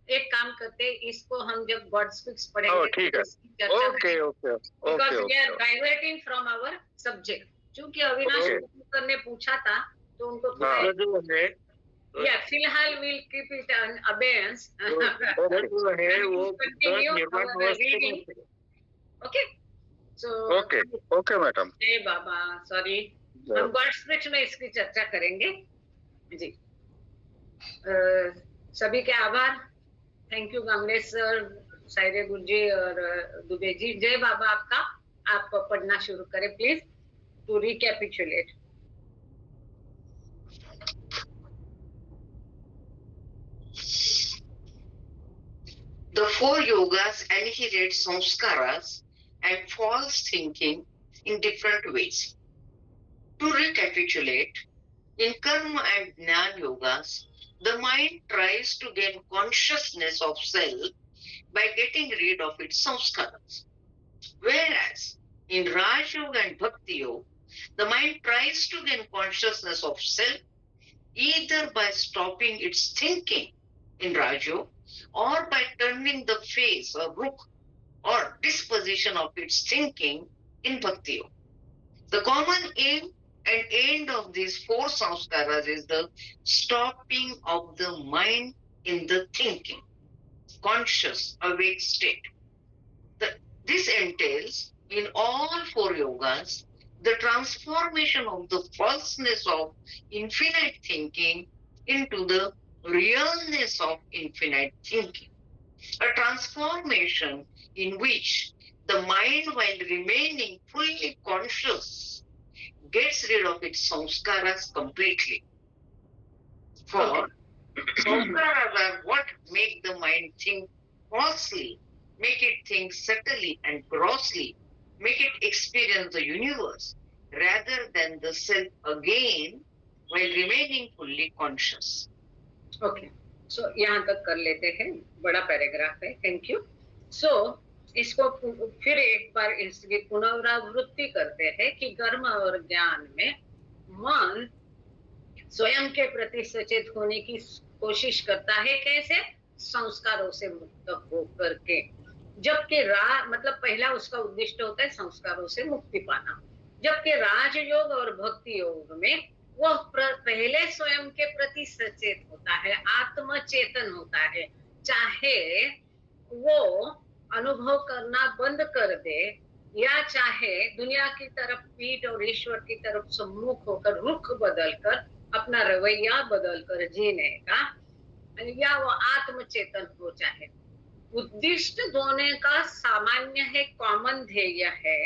A: एक काम करते, इसको हम जब गॉड स्पीक्स पढ़ेंगे
E: ठीक है,
A: इसकी चर्चा
E: okay okay
A: because we are
E: okay
A: diverting from our subject. क्योंकि अविनाश
E: Okay.
A: सर ने पूछा था तो उनको थोड़ा
E: हाँ।
D: जो है
A: या फिलहाल will keep it on abeyance
D: जो है वो
A: कंटिन्यू
D: निर्माण
A: आवर
D: अवस्थे में
A: रीडिंग।
D: है।
A: Okay so
E: okay okay madam.
A: जय बाबा, सॉरी, हम गॉड स्पीक्स में इसकी चर्चा करेंगे जी। सभी के आभार, थैंक यू कमलेश सर, सायरे गुरुजी और दुबे जी। जय बाबा आपका। आप पढ़ना शुरू करें please to recapitulate.
B: The four yogas annihilate samskaras and false thinking in different ways. To recapitulate, in karma and jnana yogas, the mind tries to gain consciousness of self by getting rid of its samskaras. Whereas in Raj Yoga and Bhakti Yoga, the mind tries to gain consciousness of self either by stopping its thinking in Raj Yoga or by turning the face or rukh or disposition of its thinking in Bhakti Yoga. The common aim and end of these four samskaras is the stopping of the mind in the thinking, conscious, awake state. This entails in all four yogas the transformation of the falseness of infinite thinking into the realness of infinite thinking. A transformation in which the mind, while remaining fully conscious, gets rid of its samskaras completely. For samskaras are what make the mind think falsely, make it think subtly and grossly, make it experience the universe rather than the self again while remaining fully conscious.
A: Okay so यहाँ तक कर लेते हैं, बड़ा पैराग्राफ है, थैंक यू। सो इसको फिर एक बार इसकी पुनरावृत्ति करते हैं कि कर्म और ज्ञान में मन स्वयं के प्रति सचेत होने की कोशिश करता है। कैसे? संस्कारों से मुक्त होकर के। जबकि मतलब पहला उसका उद्देश्य होता है संस्कारों से मुक्ति पाना। जबकि राजयोग और भक्ति योग में वह पहले स्वयं के प्रति सचेत होता है, आत्मचेतन होता है। चाहे वो अनुभव करना बंद कर दे या चाहे दुनिया की तरफ पीठ और ईश्वर की तरफ सम्मुख होकर रुख बदलकर अपना रवैया बदलकर जीने का, या वो आत्मचेतन हो चाहे, उद्दिष्ट दोनों का सामान्य है, कॉमन ध्येय है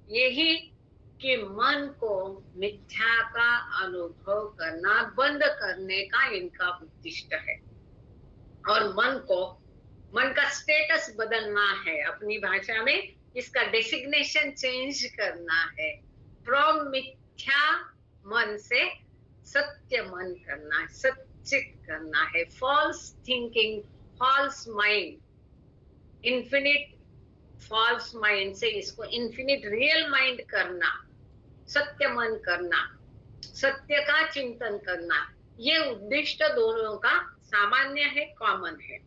A: यही कि मन को मिथ्या का अनुभव करना बंद करने का इनका उद्दिष्ट है। और मन का स्टेटस बदलना है, अपनी भाषा में इसका डेसिग्नेशन चेंज करना है। फ्रॉम मिथ्या मन से सत्य मन करना है, सच्चित करना है। False thinking, false mind, infinite false mind से इसको इन्फिनिट रियल माइंड करना, सत्य मन करना, सत्य का चिंतन करना, ये उद्दिष्ट दोनों का सामान्य है, कॉमन है।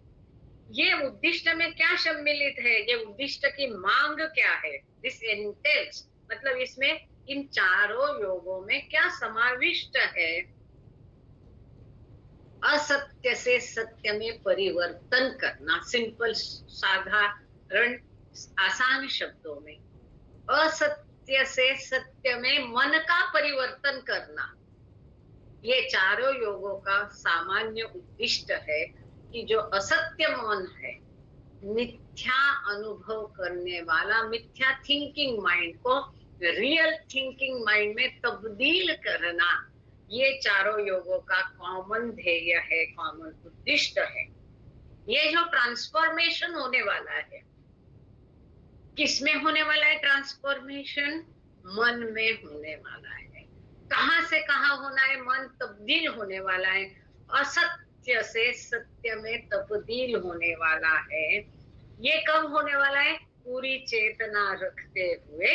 A: ये उद्दिष्ट में क्या सम्मिलित है, ये उद्दिष्ट की मांग क्या है? दिस एंटेल्स, मतलब इसमें इन चारों योगों में क्या समाविष्ट है? असत्य से सत्य में परिवर्तन करना। सिंपल, साधारण, आसान शब्दों में असत्य से सत्य में मन का परिवर्तन करना, ये चारों योगों का सामान्य उद्दिष्ट है कि जो असत्य मन है, मिथ्या अनुभव करने वाला, मिथ्या थिंकिंग माइंड को रियल थिंकिंग माइंड में तब्दील करना, ये चारों योगों का कॉमन ध्येय है, कॉमन उद्दिष्ट है। ये जो ट्रांसफॉर्मेशन होने वाला है, किसमें होने वाला है ट्रांसफॉर्मेशन? मन में होने वाला है। कहां से कहां होना है? मन तब्दील होने वाला है, असत्य से सत्य में तब्दील होने वाला है। ये कब होने वाला है? पूरी चेतना रखते हुए,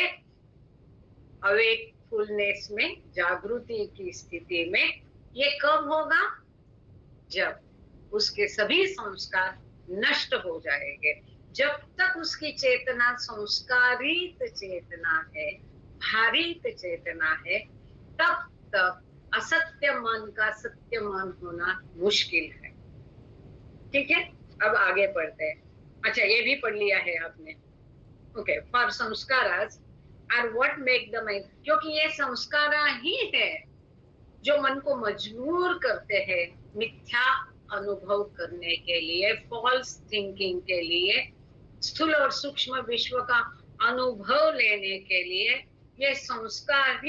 A: अवेकफुलनेस में, जागृति की स्थिति में। ये कब होगा? जब उसके सभी संस्कार नष्ट हो जाएंगे। जब तक उसकी चेतना संस्कारित चेतना है, भारित चेतना है, तब तक असत्य मन का सत्य मन होना मुश्किल है। ठीक है, अब आगे पढ़ते हैं। अच्छा, ये भी पढ़ लिया है आपने। ओके, फॉर संस्कारास are what make the mind, क्योंकि ये संस्कार ही है जो मन को मजबूर करते हैं मिथ्या अनुभव करने के लिए, फॉल्स थिंकिंग के लिए, स्थूल और सूक्ष्म विश्व का अनुभव लेने के लिए। ये संस्कार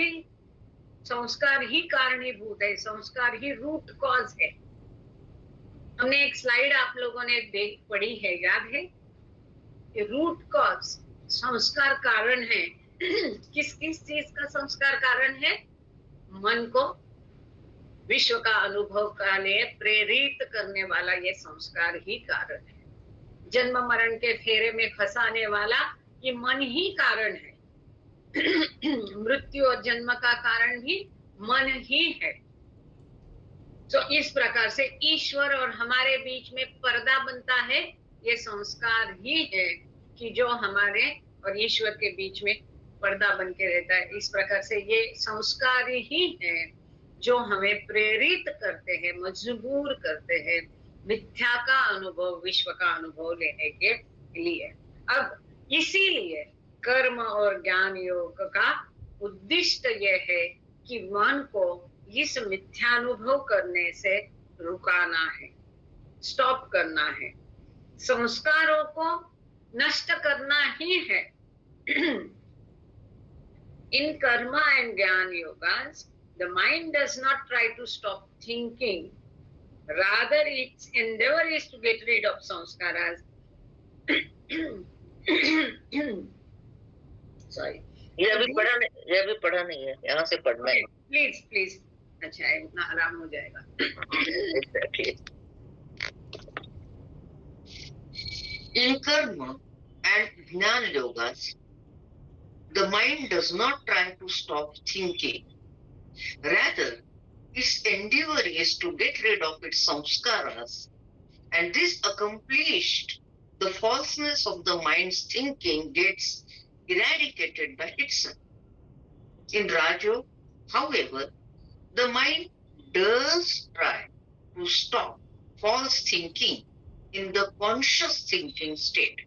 A: ही कारणीभूत है, संस्कार ही रूट कॉज है। हमने एक स्लाइड आप लोगों ने पढ़ी है, याद है? रूट कॉज, संस्कार कारण है। किस किस चीज का संस्कार कारण है? मन को विश्व का अनुभव का लिए प्रेरित करने वाला ये संस्कार ही कारण है। जन्म मरण के फेरे में फंसाने वाला ये मन ही कारण है। मृत्यु और जन्म का कारण भी मन ही है। तो इस प्रकार से ईश्वर और हमारे बीच में पर्दा बनता है, ये संस्कार ही है कि जो हमारे और ईश्वर के बीच में पर्दा बन के रहता है। इस प्रकार से ये संस्कार ही है जो हमें प्रेरित करते हैं, मजबूर करते हैं मिथ्या का अनुभव, विश्व का अनुभव लेने के लिए। अब इसीलिए कर्म और ज्ञान योग का उद्देश्य यह है कि मन को इस मिथ्यानुभव करने से रुकाना है, स्टॉप करना है, संस्कारों को नष्ट करना ही है। In karma and jnana yogas, the mind does not try to stop thinking. Rather, its endeavor is to get rid of samskaras. Sorry.
B: ये अभी पढ़ा नहीं है, यहाँ से पढ़ना है।
A: प्लीज प्लीज, अच्छा है, उतना आराम हो जाएगा।
B: Exactly. In karma and jnana yogas, the mind does not try to stop thinking. Rather, its endeavor is to get rid of its samskaras, and this accomplished, the falseness of the mind's thinking gets eradicated by itself. In Rajyoga, however, the mind does try to stop false thinking in the conscious thinking state.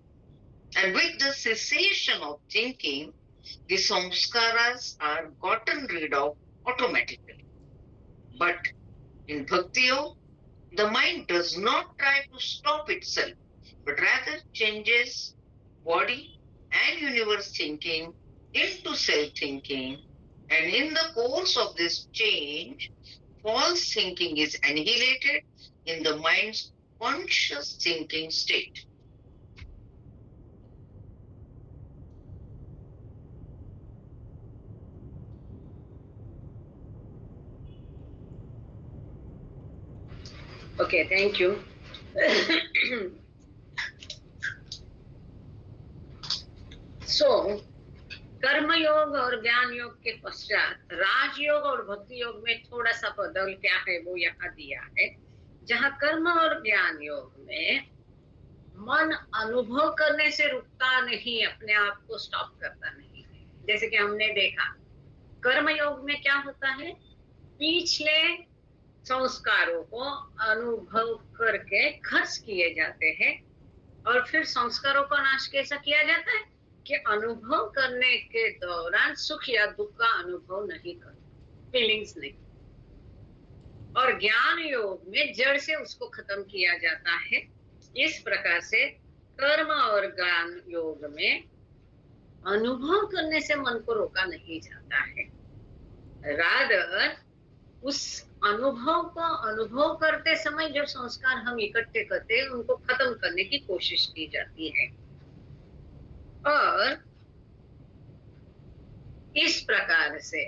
B: And with the cessation of thinking, the samskaras are gotten rid of automatically. But in Bhakti Yoga, the mind does not try to stop itself, but rather changes body and universe thinking into self-thinking. And in the course of this change, false thinking is annihilated in the mind's conscious thinking state.
A: Okay, thank you. So, कर्म योग और ज्ञान योग के पश्चात राजयोग और भक्ति योग में थोड़ा सा बदल क्या है वो यहाँ दिया है। जहाँ कर्म और ज्ञान योग में मन अनुभव करने से रुकता नहीं, अपने आप को स्टॉप करता नहीं। जैसे कि हमने देखा कर्म योग में क्या होता है, पिछले संस्कारों को अनुभव करके खर्च किए जाते हैं और फिर संस्कारों का नाश कैसा किया जाता है कि अनुभव करने के दौरान सुख या दुख का अनुभव नहीं करते, फीलिंग्स नहीं। और ज्ञान योग में जड़ से उसको खत्म किया जाता है। इस प्रकार से कर्म और ज्ञान योग में अनुभव करने से मन को रोका नहीं जाता है, रादर उस अनुभव को अनुभव करते समय जो संस्कार हम इकट्ठे करते हैं उनको खत्म करने की कोशिश की जाती है। और इस प्रकार से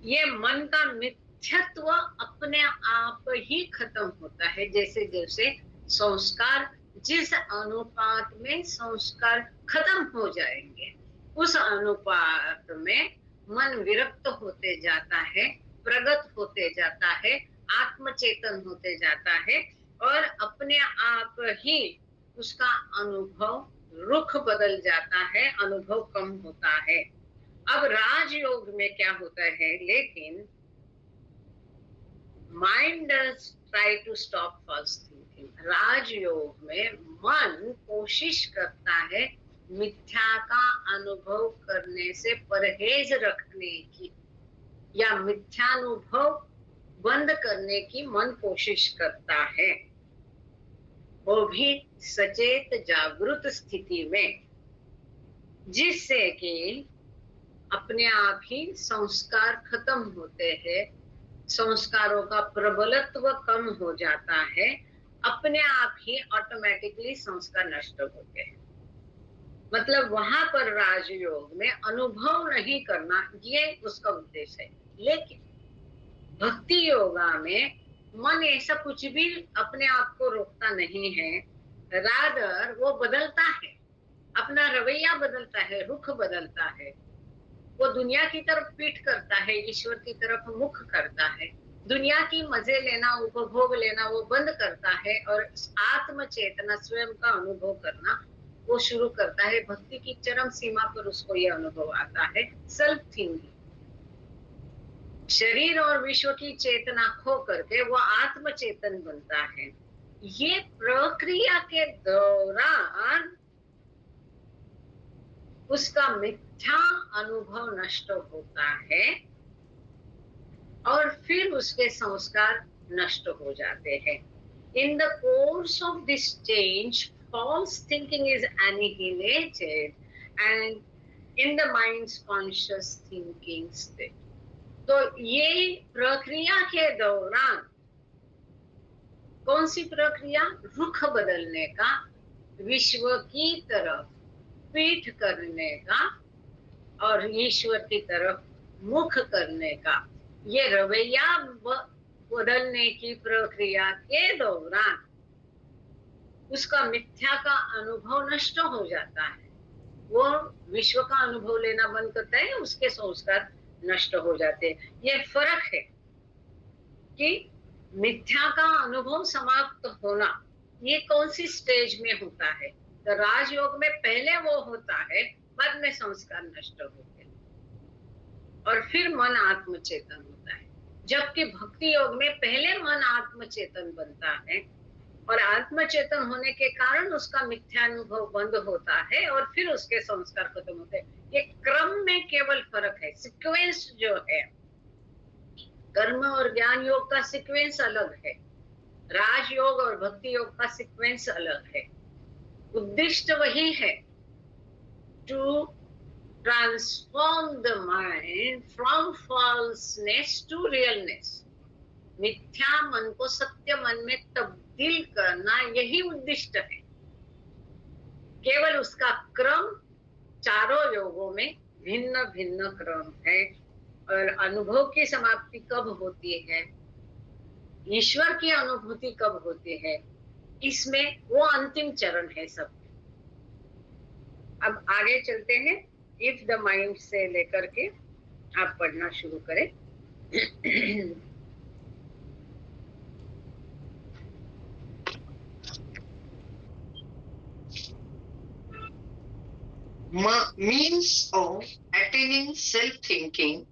A: ये मन का मिथ्यत्व अपने आप ही खत्म होता है। जैसे जैसे संस्कार जिस अनुपात में संस्कार खत्म हो जाएंगे उस अनुपात में मन विरक्त होते जाता है, प्रगत होते जाता है, आत्मचेतन होते जाता है और अपने आप ही उसका अनुभव रुख बदल जाता है, अनुभव कम होता है। अब राजयोग में क्या होता है, लेकिन mind does try to stop false thinking. राजयोग में मन कोशिश करता है मिथ्या का अनुभव करने से परहेज रखने की, या मिथ्यानुभव बंद करने की मन कोशिश करता है, वो भी सचेत जागृत स्थिति में, जिससे कि अपने आप ही संस्कार खत्म होते हैं, संस्कारों का प्रबलत्व कम हो जाता है, अपने आप ही ऑटोमेटिकली संस्कार नष्ट होते हैं। मतलब वहां पर राजयोग में अनुभव नहीं करना, ये उसका उद्देश्य है। लेकिन भक्ति योगा में मन ऐसा कुछ भी अपने आप को रोकता नहीं है, रादर वो बदलता है, अपना रवैया बदलता है, रुख बदलता है, वो दुनिया की तरफ पीठ करता है, ईश्वर की तरफ मुख करता है, दुनिया की मजे लेना, उपभोग लेना वो बंद करता है और आत्म चेतना, स्वयं का अनुभव करना वो शुरू करता है। भक्ति की चरम सीमा पर उसको ये अनुभव आता है, सेल्फ थिंकिंग। शरीर और विश्व की चेतना खो करके वो आत्म चेतन बनता है। ये प्रक्रिया के दौरान उसका मिथ्या अनुभव नष्ट होता है और फिर उसके संस्कार नष्ट हो जाते हैं। In the course of this change, false thinking is annihilated and in the mind's conscious thinking state. तो ये प्रक्रिया के दौरान, कौन सी प्रक्रिया? रुख बदलने का, विश्व की तरफ पीठ करने का और ईश्वर की तरफ मुख करने का, ये रवैया बदलने की प्रक्रिया के दौरान उसका मिथ्या का अनुभव नष्ट हो जाता है। वो विश्व का अनुभव लेना बंद करता है, उसके संस्कार नष्ट हो जाते हैं। ये फर्क है कि मिथ्या का अनुभव समाप्त होना ये कौन सी स्टेज में होता है। तो राजयोग में पहले वो होता है, बाद में संस्कार नष्ट होते हैं और फिर मन आत्मचेतन होता है। जबकि भक्ति योग में पहले मन आत्मचेतन बनता है और आत्मचेतन होने के कारण उसका मिथ्यानुभव बंद होता है और फिर उसके संस्कार खत्म होते हैं। ये क्रम में केवल फर्क है, सीक्वेंस जो है, कर्म और ज्ञान योग का सीक्वेंस अलग है, राजयोग और भक्ति योग का सीक्वेंस अलग है। उद्देश्य वही है, to transform the mind from falseness to realness। मिथ्या मन को सत्य मन में तब्दील करना, यही उद्दिष्ट है। केवल उसका क्रम चारों योगों में भिन्न भिन्न क्रम है और अनुभव की समाप्ति कब होती है, ईश्वर की अनुभूति कब होती है, इसमें वो अंतिम चरण है सब। अब आगे चलते हैं, इफ द माइंड से लेकर के आप पढ़ना शुरू करें।
B: Means of attaining self-thinking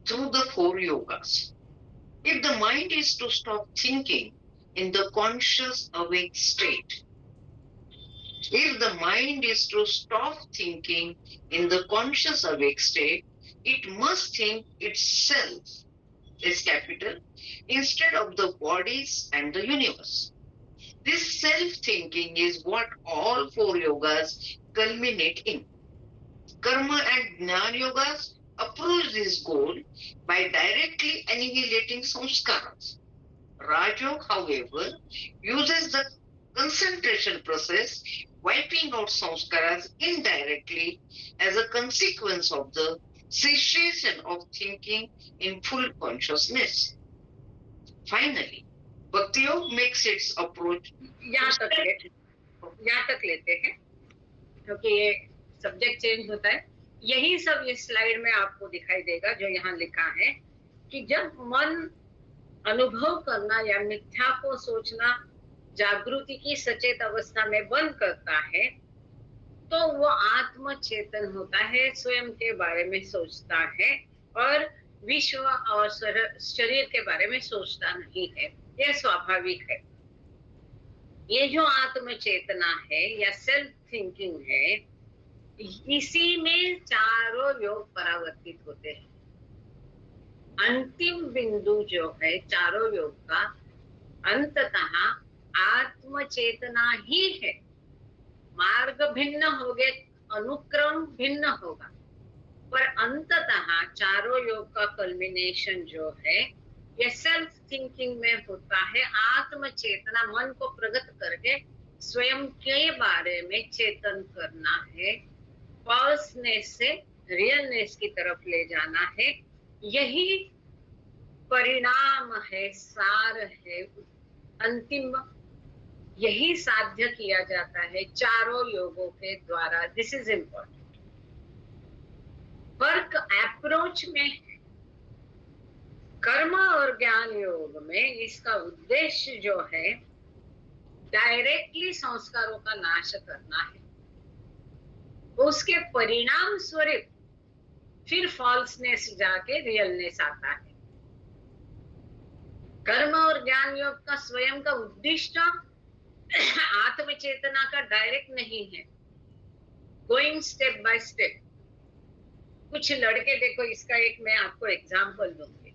B: through the 4 yogas. If the mind is to stop thinking in the conscious awake state, if the mind is to stop thinking in the conscious awake state, it must think itself is capital instead of the bodies and the universe. This self-thinking is what all 4 yogas culminate in. Karma and Jnana yogas approach this goal by directly annihilating samskaras. Rajyoga, however, uses the concentration process, wiping out samskaras indirectly as a consequence of the cessation of thinking in full consciousness. Finally, Bhakti Yoga makes its approach.
A: यहाँ तक लेते हैं क्योंकि ये सब्जेक्ट चेंज होता है। यही सब इस स्लाइड में आपको दिखाई देगा जो यहाँ लिखा है कि जब मन अनुभव करना या मिथ्या को सोचना जागृति की सचेत अवस्था में बंद करता है, तो वो आत्म चेतन होता है, स्वयं के बारे में सोचता है और विश्व और शरीर के बारे में सोचता नहीं है। यह स्वाभाविक है। ये जो आत्म चेतना है या सेल्फ थिंकिंग है, इसी में चारों योग परावर्तित होते हैं। अंतिम बिंदु जो है चारों योग का अंततः आत्म चेतना ही है। मार्ग भिन्न होंगे, अनुक्रम भिन्न होगा, पर अंततः चारों योग का कल्मिनेशन जो है ये सेल्फ थिंकिंग में होता है। आत्म चेतना मन को प्रगट करके स्वयं के बारे में चेतन करना है, फॉल्सनेस से रियलनेस की तरफ ले जाना है। यही परिणाम है, सार है, अंतिम यही साध्य किया जाता है चारों योगों के द्वारा। This is important. फर्क अप्रोच में है। कर्म और ज्ञान योग में इसका उद्देश्य जो है डायरेक्टली संस्कारों का नाश करना है, उसके परिणाम स्वरूप फिर फॉल्सनेस जाके रियलनेस आता है। कर्म और ज्ञान योग का स्वयं का उद्देश्य आत्म चेतना का डायरेक्ट नहीं है, गोइंग स्टेप बाय स्टेप। कुछ लड़के, देखो इसका एक मैं आपको एग्जांपल दूंगी।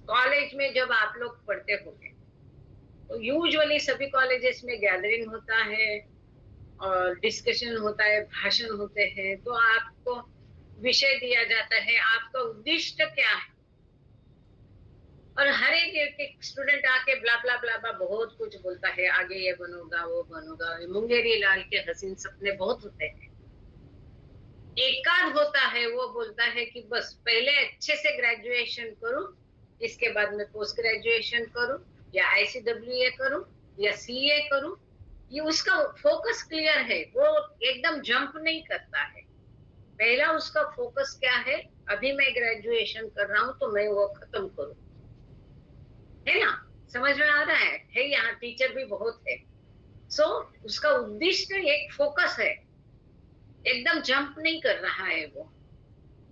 A: कॉलेज में जब आप लोग पढ़ते होंगे तो यूजुअली सभी कॉलेजेस में गैदरिंग होता है और डिस्कशन होता है, भाषण होते हैं, तो आपको विषय दिया जाता है, आपका उद्देश्य क्या है, और हर एक स्टूडेंट आके ब्ला ब्ला ब्ला ब्ला बहुत कुछ बोलता है, आगे ये बनूंगा वो बनूंगा। मुंगेरी लाल के हसीन सपने बहुत होते हैं। एकाध होता है वो बोलता है कि बस पहले अच्छे से ग्रेजुएशन करूं, इसके बाद में पोस्ट ग्रेजुएशन करूं या ICWA करूं या CA करूं। ये उसका फोकस क्लियर है, वो एकदम जंप नहीं करता है। पहला उसका फोकस क्या है, अभी मैं ग्रेजुएशन कर रहा हूं तो मैं वो खत्म करूं, है ना? समझ में आ रहा है? यहाँ टीचर भी बहुत है। सो उसका उद्देश्य एक फोकस है, एकदम जंप नहीं कर रहा है वो।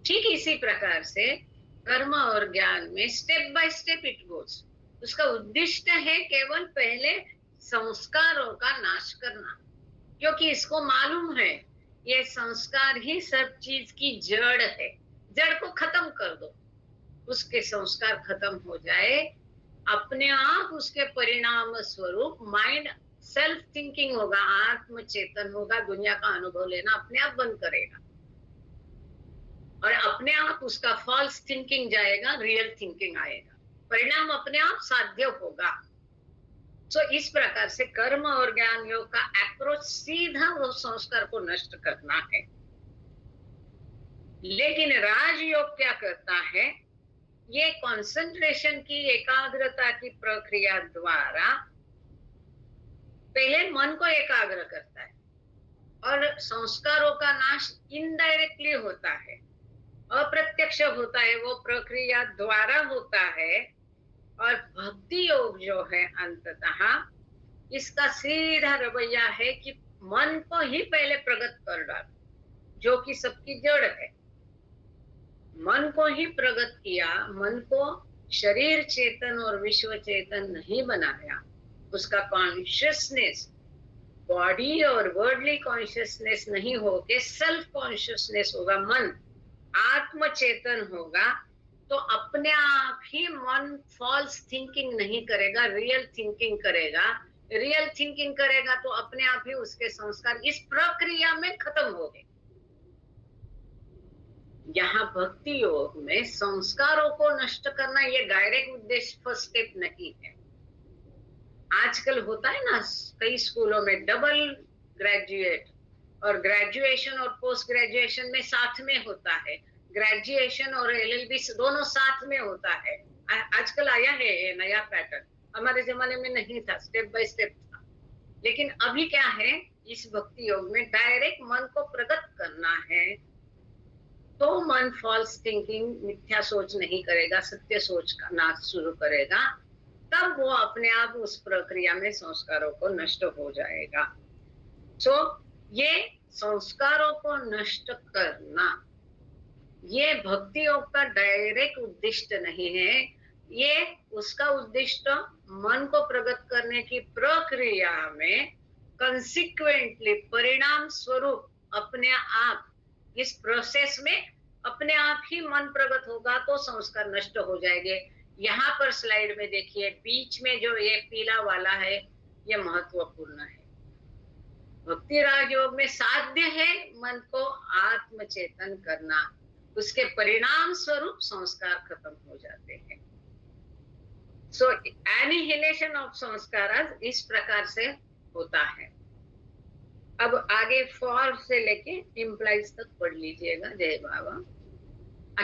A: ठीक इसी प्रकार से कर्म और ज्ञान में step by step it goes. उसका उद्देश्य है केवल पहले संस्कारों का नाश करना, क्योंकि इसको मालूम है ये संस्कार ही सब चीज की जड़ है। जड़ को खत्म कर दो, उसके संस्कार खत्म हो जाए, अपने आप उसके परिणाम स्वरूप माइंड सेल्फ थिंकिंग होगा, आत्म चेतन होगा, दुनिया का अनुभव लेना अपने आप बंद करेगा और अपने आप उसका फॉल्स थिंकिंग जाएगा, रियल थिंकिंग आएगा, परिणाम अपने आप साध्य होगा। सो इस प्रकार से कर्म और ज्ञान योग का अप्रोच सीधा वो संस्कार को नष्ट करना है। लेकिन राजयोग क्या करता है, ये कंसंट्रेशन की, एकाग्रता की प्रक्रिया द्वारा पहले मन को एकाग्र करता है और संस्कारों का नाश इनडायरेक्टली होता है, अप्रत्यक्ष होता है, वो प्रक्रिया द्वारा होता है। और भक्ति योग जो है अंततः इसका सीधा रवैया है कि मन को ही पहले प्रगट कर डालो, जो कि सबकी जड़ है। मन को ही प्रगट किया, मन को शरीर चेतन और विश्व चेतन नहीं बनाया, उसका कॉन्शियसनेस बॉडी और वर्ल्डली कॉन्शियसनेस नहीं होके सेल्फ कॉन्शियसनेस होगा, मन आत्म चेतन होगा, तो अपने आप ही मन फॉल्स थिंकिंग नहीं करेगा, रियल थिंकिंग करेगा। रियल थिंकिंग करेगा तो अपने आप ही उसके संस्कार इस प्रक्रिया में खत्म हो गए। यहाँ भक्ति योग में संस्कारों को नष्ट करना ये डायरेक्ट उद्देश्य, फर्स्ट स्टेप नहीं है। आजकल होता है ना कई स्कूलों में डबल ग्रेजुएट, और ग्रेजुएशन और पोस्ट ग्रेजुएशन में साथ में होता है, ग्रेजुएशन और LLB दोनों साथ में होता है। आजकल आया है ये नया पैटर्न, हमारे जमाने में नहीं था, स्टेप बाय स्टेप था। लेकिन अभी क्या है, इस भक्ति योग में डायरेक्ट मन को प्रकट करना है, तो मन फॉल्स थिंकिंग, मिथ्या सोच नहीं करेगा, सत्य सोच करना शुरू करेगा। तब वो अपने आप उस प्रक्रिया में संस्कारों को नष्ट हो जाएगा। सो ये संस्कारों को नष्ट करना, ये भक्ति योग का डायरेक्ट उद्देश्य नहीं है। ये उसका उद्देश्य मन को प्रगट करने की प्रक्रिया में कंसिक्वेंटली, परिणाम स्वरूप अपने आप इस प्रोसेस में अपने आप ही मन प्रगट होगा तो संस्कार नष्ट हो जाएंगे। यहाँ पर स्लाइड में देखिए, बीच में जो ये पीला वाला है ये महत्वपूर्ण है। भक्ति राजयोग में साध्य है मन को आत्मचेतन करना, उसके परिणाम स्वरूप संस्कार खत्म हो जाते हैं। सो एनिहिलेशन ऑफ संस्कार इस प्रकार से होता है। अब आगे फॉर से लेके इम्प्लाइज तक पढ़ लीजिएगा। जय बाबा।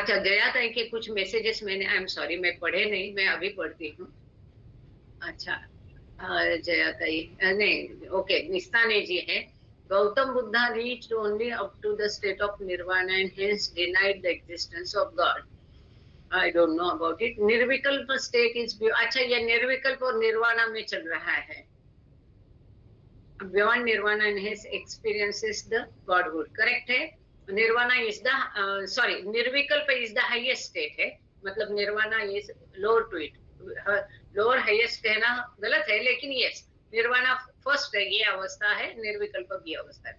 A: अच्छा, जया ताई के कुछ मैसेजेस मैंने, आई एम सॉरी, मैं पढ़े नहीं, मैं अभी पढ़ती हूँ। अच्छा, जया ताई नहीं, ओके, निस्ताने जी है। Gautam Buddha reached only up to the state of nirvana and hence denied the existence of God. I don't know about it. निर्विकल्प state is, अच्छा ये निर्विकल्प और निर्वाणा में चल रहा है। Beyond nirvana and hence experiences the Godhood, correct है। निर्वाणा is the निर्विकल्प is the highest state है, मतलब nirvana is lower to it, lower highest कहना गलत है, लेकिन यस, निर्वाणा फर्स्ट है, ये अवस्था है, निर्विकल्प की अवस्था है।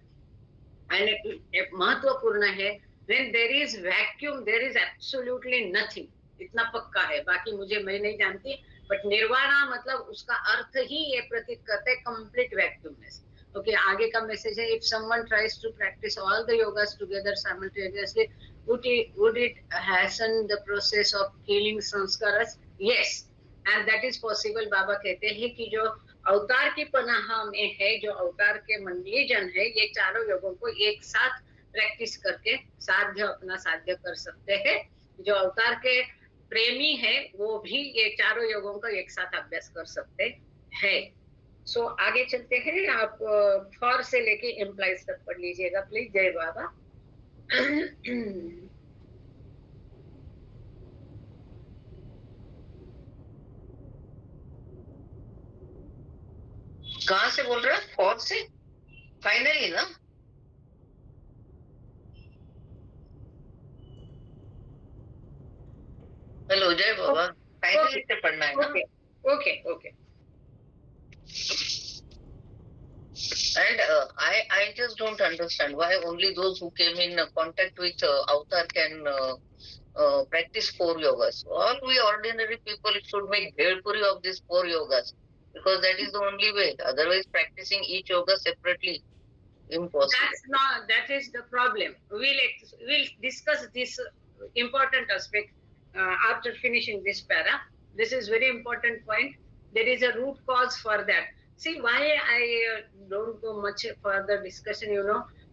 A: एंड महत्वपूर्ण है, when there is vacuum there is absolutely nothing, इतना पक्का है, बाकी मैं नहीं जानती, बट निर्वाणा मतलब उसका अर्थ ही ये प्रतीत करता है, कंप्लीट वैक्यूमनेस। ओके, आगे का मैसेज है, if someone tries to practise all the yogas together simultaneously would it hasten the process of healing sanskaras? Yes, and that is possible। बाबा कहते हैं कि जो अवतार की पनाह में है, जो अवतार के मंडली जन है, ये चारों योगों को एक साथ प्रैक्टिस करके अपना साध्य कर सकते हैं। जो अवतार के प्रेमी है वो भी ये चारों योगों का एक साथ अभ्यास कर सकते हैं। सो आगे चलते हैं, आप फॉर से लेके इम्प्लाइज तक पढ़ लीजिएगा प्लीज। जय बाबा।
B: कहाँ से बोल रहे हैं? फॉर से फाइनली ना? हेलो जय बाबा, फाइनली से पढ़ना है ना?
A: Okay okay.
B: And I just don't understand why only those who came in contact with Avatar can practice 4 yogas. All we ordinary people should make bhelpuri of these 4 yogas, because that is the only way. Otherwise, practicing each yoga separately, impossible.
A: That is the problem. We'll discuss this important aspect after finishing this para. This is very important point. There is a root cause for that. See why I don't go much further discussion,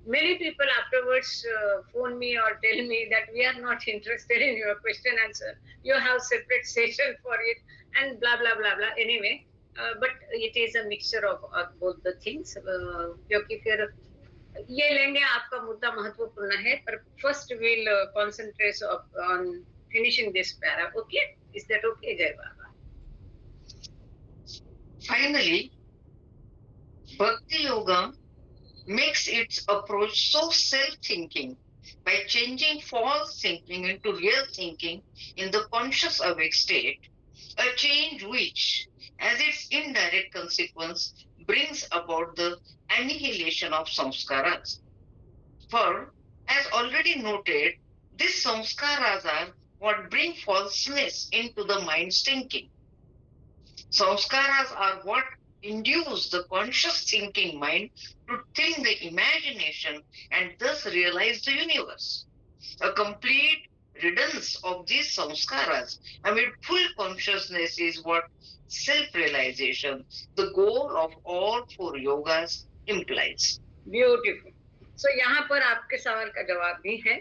A: many people afterwards phone me or tell me that we are not interested in your question answer, you have separate session for it and blah blah blah blah। Anyway, but it is a mixture of both the things, क्योंकि फिर ये लेंगे, आपका मुद्दा महत्वपूर्ण है, पर first we'll concentrate on finishing this para। Okay, is that okay? Jai Baba।
B: Finally, Bhakti Yoga makes its approach so self-thinking by changing false thinking into real thinking in the conscious awake state, a change which, as its indirect consequence, brings about the annihilation of samskaras. For, as already noted, these samskaras are what bring falseness into the mind's thinking. Samskaras are what induce the conscious thinking mind to think the imagination and thus realize the universe. A complete riddance of these samskaras amid full consciousness is what self-realization, the goal of all 4 yogas, implies.
A: Beautiful. So यहाँ पर आपके सवाल का जवाब भी है,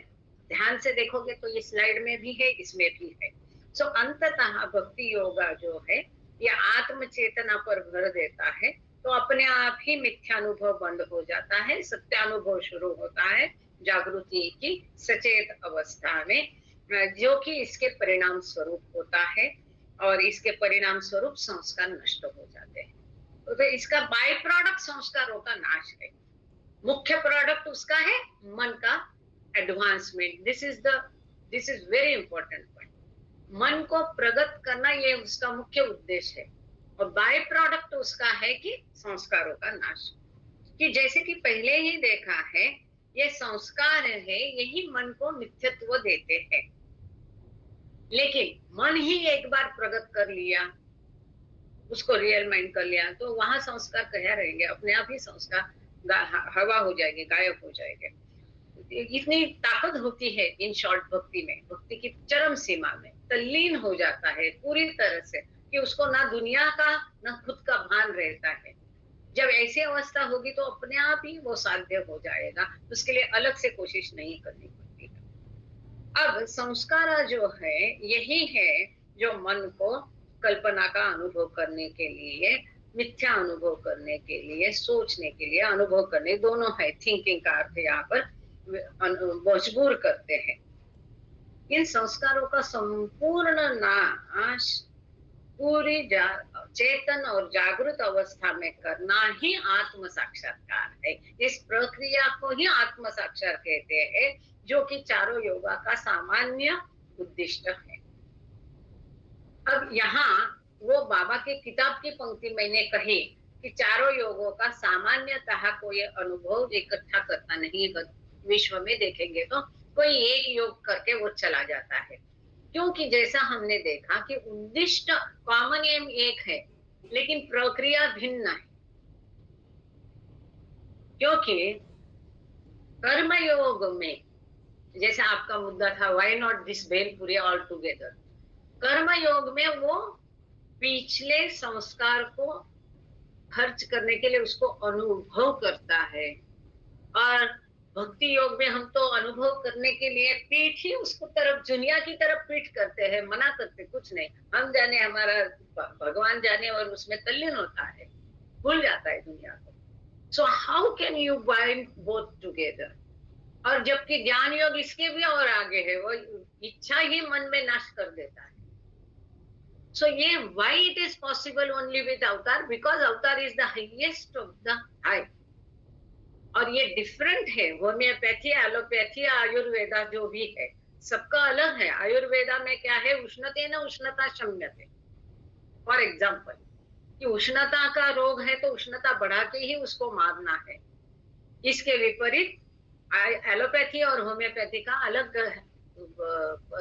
A: ध्यान से देखोगे तो ये स्लाइड में भी है, इसमें भी है। So अंततः भक्ति योगा जो है ये आत्म चेतना पर भर देता है, तो अपने आप ही मिथ्यानुभव बंद हो जाता है, सत्यानुभव शुरू होता है जागृति की सचेत अवस्था में, जो कि इसके परिणाम स्वरूप होता है। और इसके परिणाम स्वरूप संस्कार नष्ट हो जाते हैं। तो इसका बाय प्रोडक्ट संस्कारों का नाश है, मुख्य प्रोडक्ट उसका है मन का advancement. This is very important point. मन को प्रगत करना ये उसका मुख्य उद्देश्य है, और बाय प्रोडक्ट उसका है कि संस्कारों का नाश। कि जैसे कि पहले ही देखा है, ये संस्कार है, यही मन को नित्यत्व देते हैं। लेकिन मन ही एक बार प्रगत कर लिया, उसको रियल माइंड कर लिया, तो वहां संस्कार कहाँ रहेंगे? अपने आप ही संस्कार हवा हो जाएंगे, गायब हो जाएंगे। इतनी ताकत होती है इन शॉर्ट भक्ति में, भक्ति की चरम सीमा में तल्लीन हो जाता है पूरी तरह से, कि उसको ना दुनिया का ना खुद का भान रहता है। जब ऐसी अवस्था होगी तो अपने आप ही वो साध्य हो जाएगा, उसके लिए अलग से कोशिश नहीं करनी पड़ती। अब संस्कार जो है यही है जो मन को कल्पना का अनुभव करने के लिए, मिथ्या अनुभव करने के लिए, सोचने के लिए, अनुभव करने, दोनों है, थिंकिंग का अर्थ यहाँ पर मजबूर करते हैं। इन संस्कारों का संपूर्ण नाश पूरी चेतन और जागृत अवस्था में करना ही आत्म साक्षात्कार है। इस प्रक्रिया को ही आत्म साक्षात्कार कहते हैं, जो कि चारों योगा का सामान्य उद्दिष्ट है। अब यहाँ वो बाबा के किताब की पंक्ति मैंने कही कि चारों योगों का सामान्यतः कोई अनुभव इकट्ठा करता नहीं। विश्व में देखेंगे तो कोई एक योग करके वो चला जाता है, क्योंकि जैसा हमने देखा कि उद्दिष्ट कॉमन एम एक है, लेकिन प्रक्रिया भिन्न है। क्योंकि कर्मयोग में, जैसे आपका मुद्दा था why not this bhelpuri all together, कर्मयोग में वो पिछले संस्कार को खर्च करने के लिए उसको अनुभव करता है, और भक्ति योग में हम तो अनुभव करने के लिए पीठ ही उसको तरफ, दुनिया की तरफ पीठ करते हैं, मना करते कुछ नहीं, हम जाने, हमारा भगवान जाने, और उसमें तल्लीन होता है, भूल जाता है दुनिया को। So how can you bind both together? और जबकि ज्ञान योग इसके भी और आगे है, वो इच्छा ही मन में नाश कर देता है। सो ये why it is possible only with अवतार? बिकॉज अवतार is the highest of the high. और ये डिफरेंट है, होम्योपैथी, एलोपैथी, आयुर्वेदा जो भी है, सबका अलग है। आयुर्वेदा में क्या है? उष्णते न उष्णता शम्यते। फॉर एग्जाम्पल, कि उष्णता का रोग है तो उष्णता बढ़ा के ही उसको मारना है। इसके विपरीत एलोपैथी और होम्योपैथी का अलग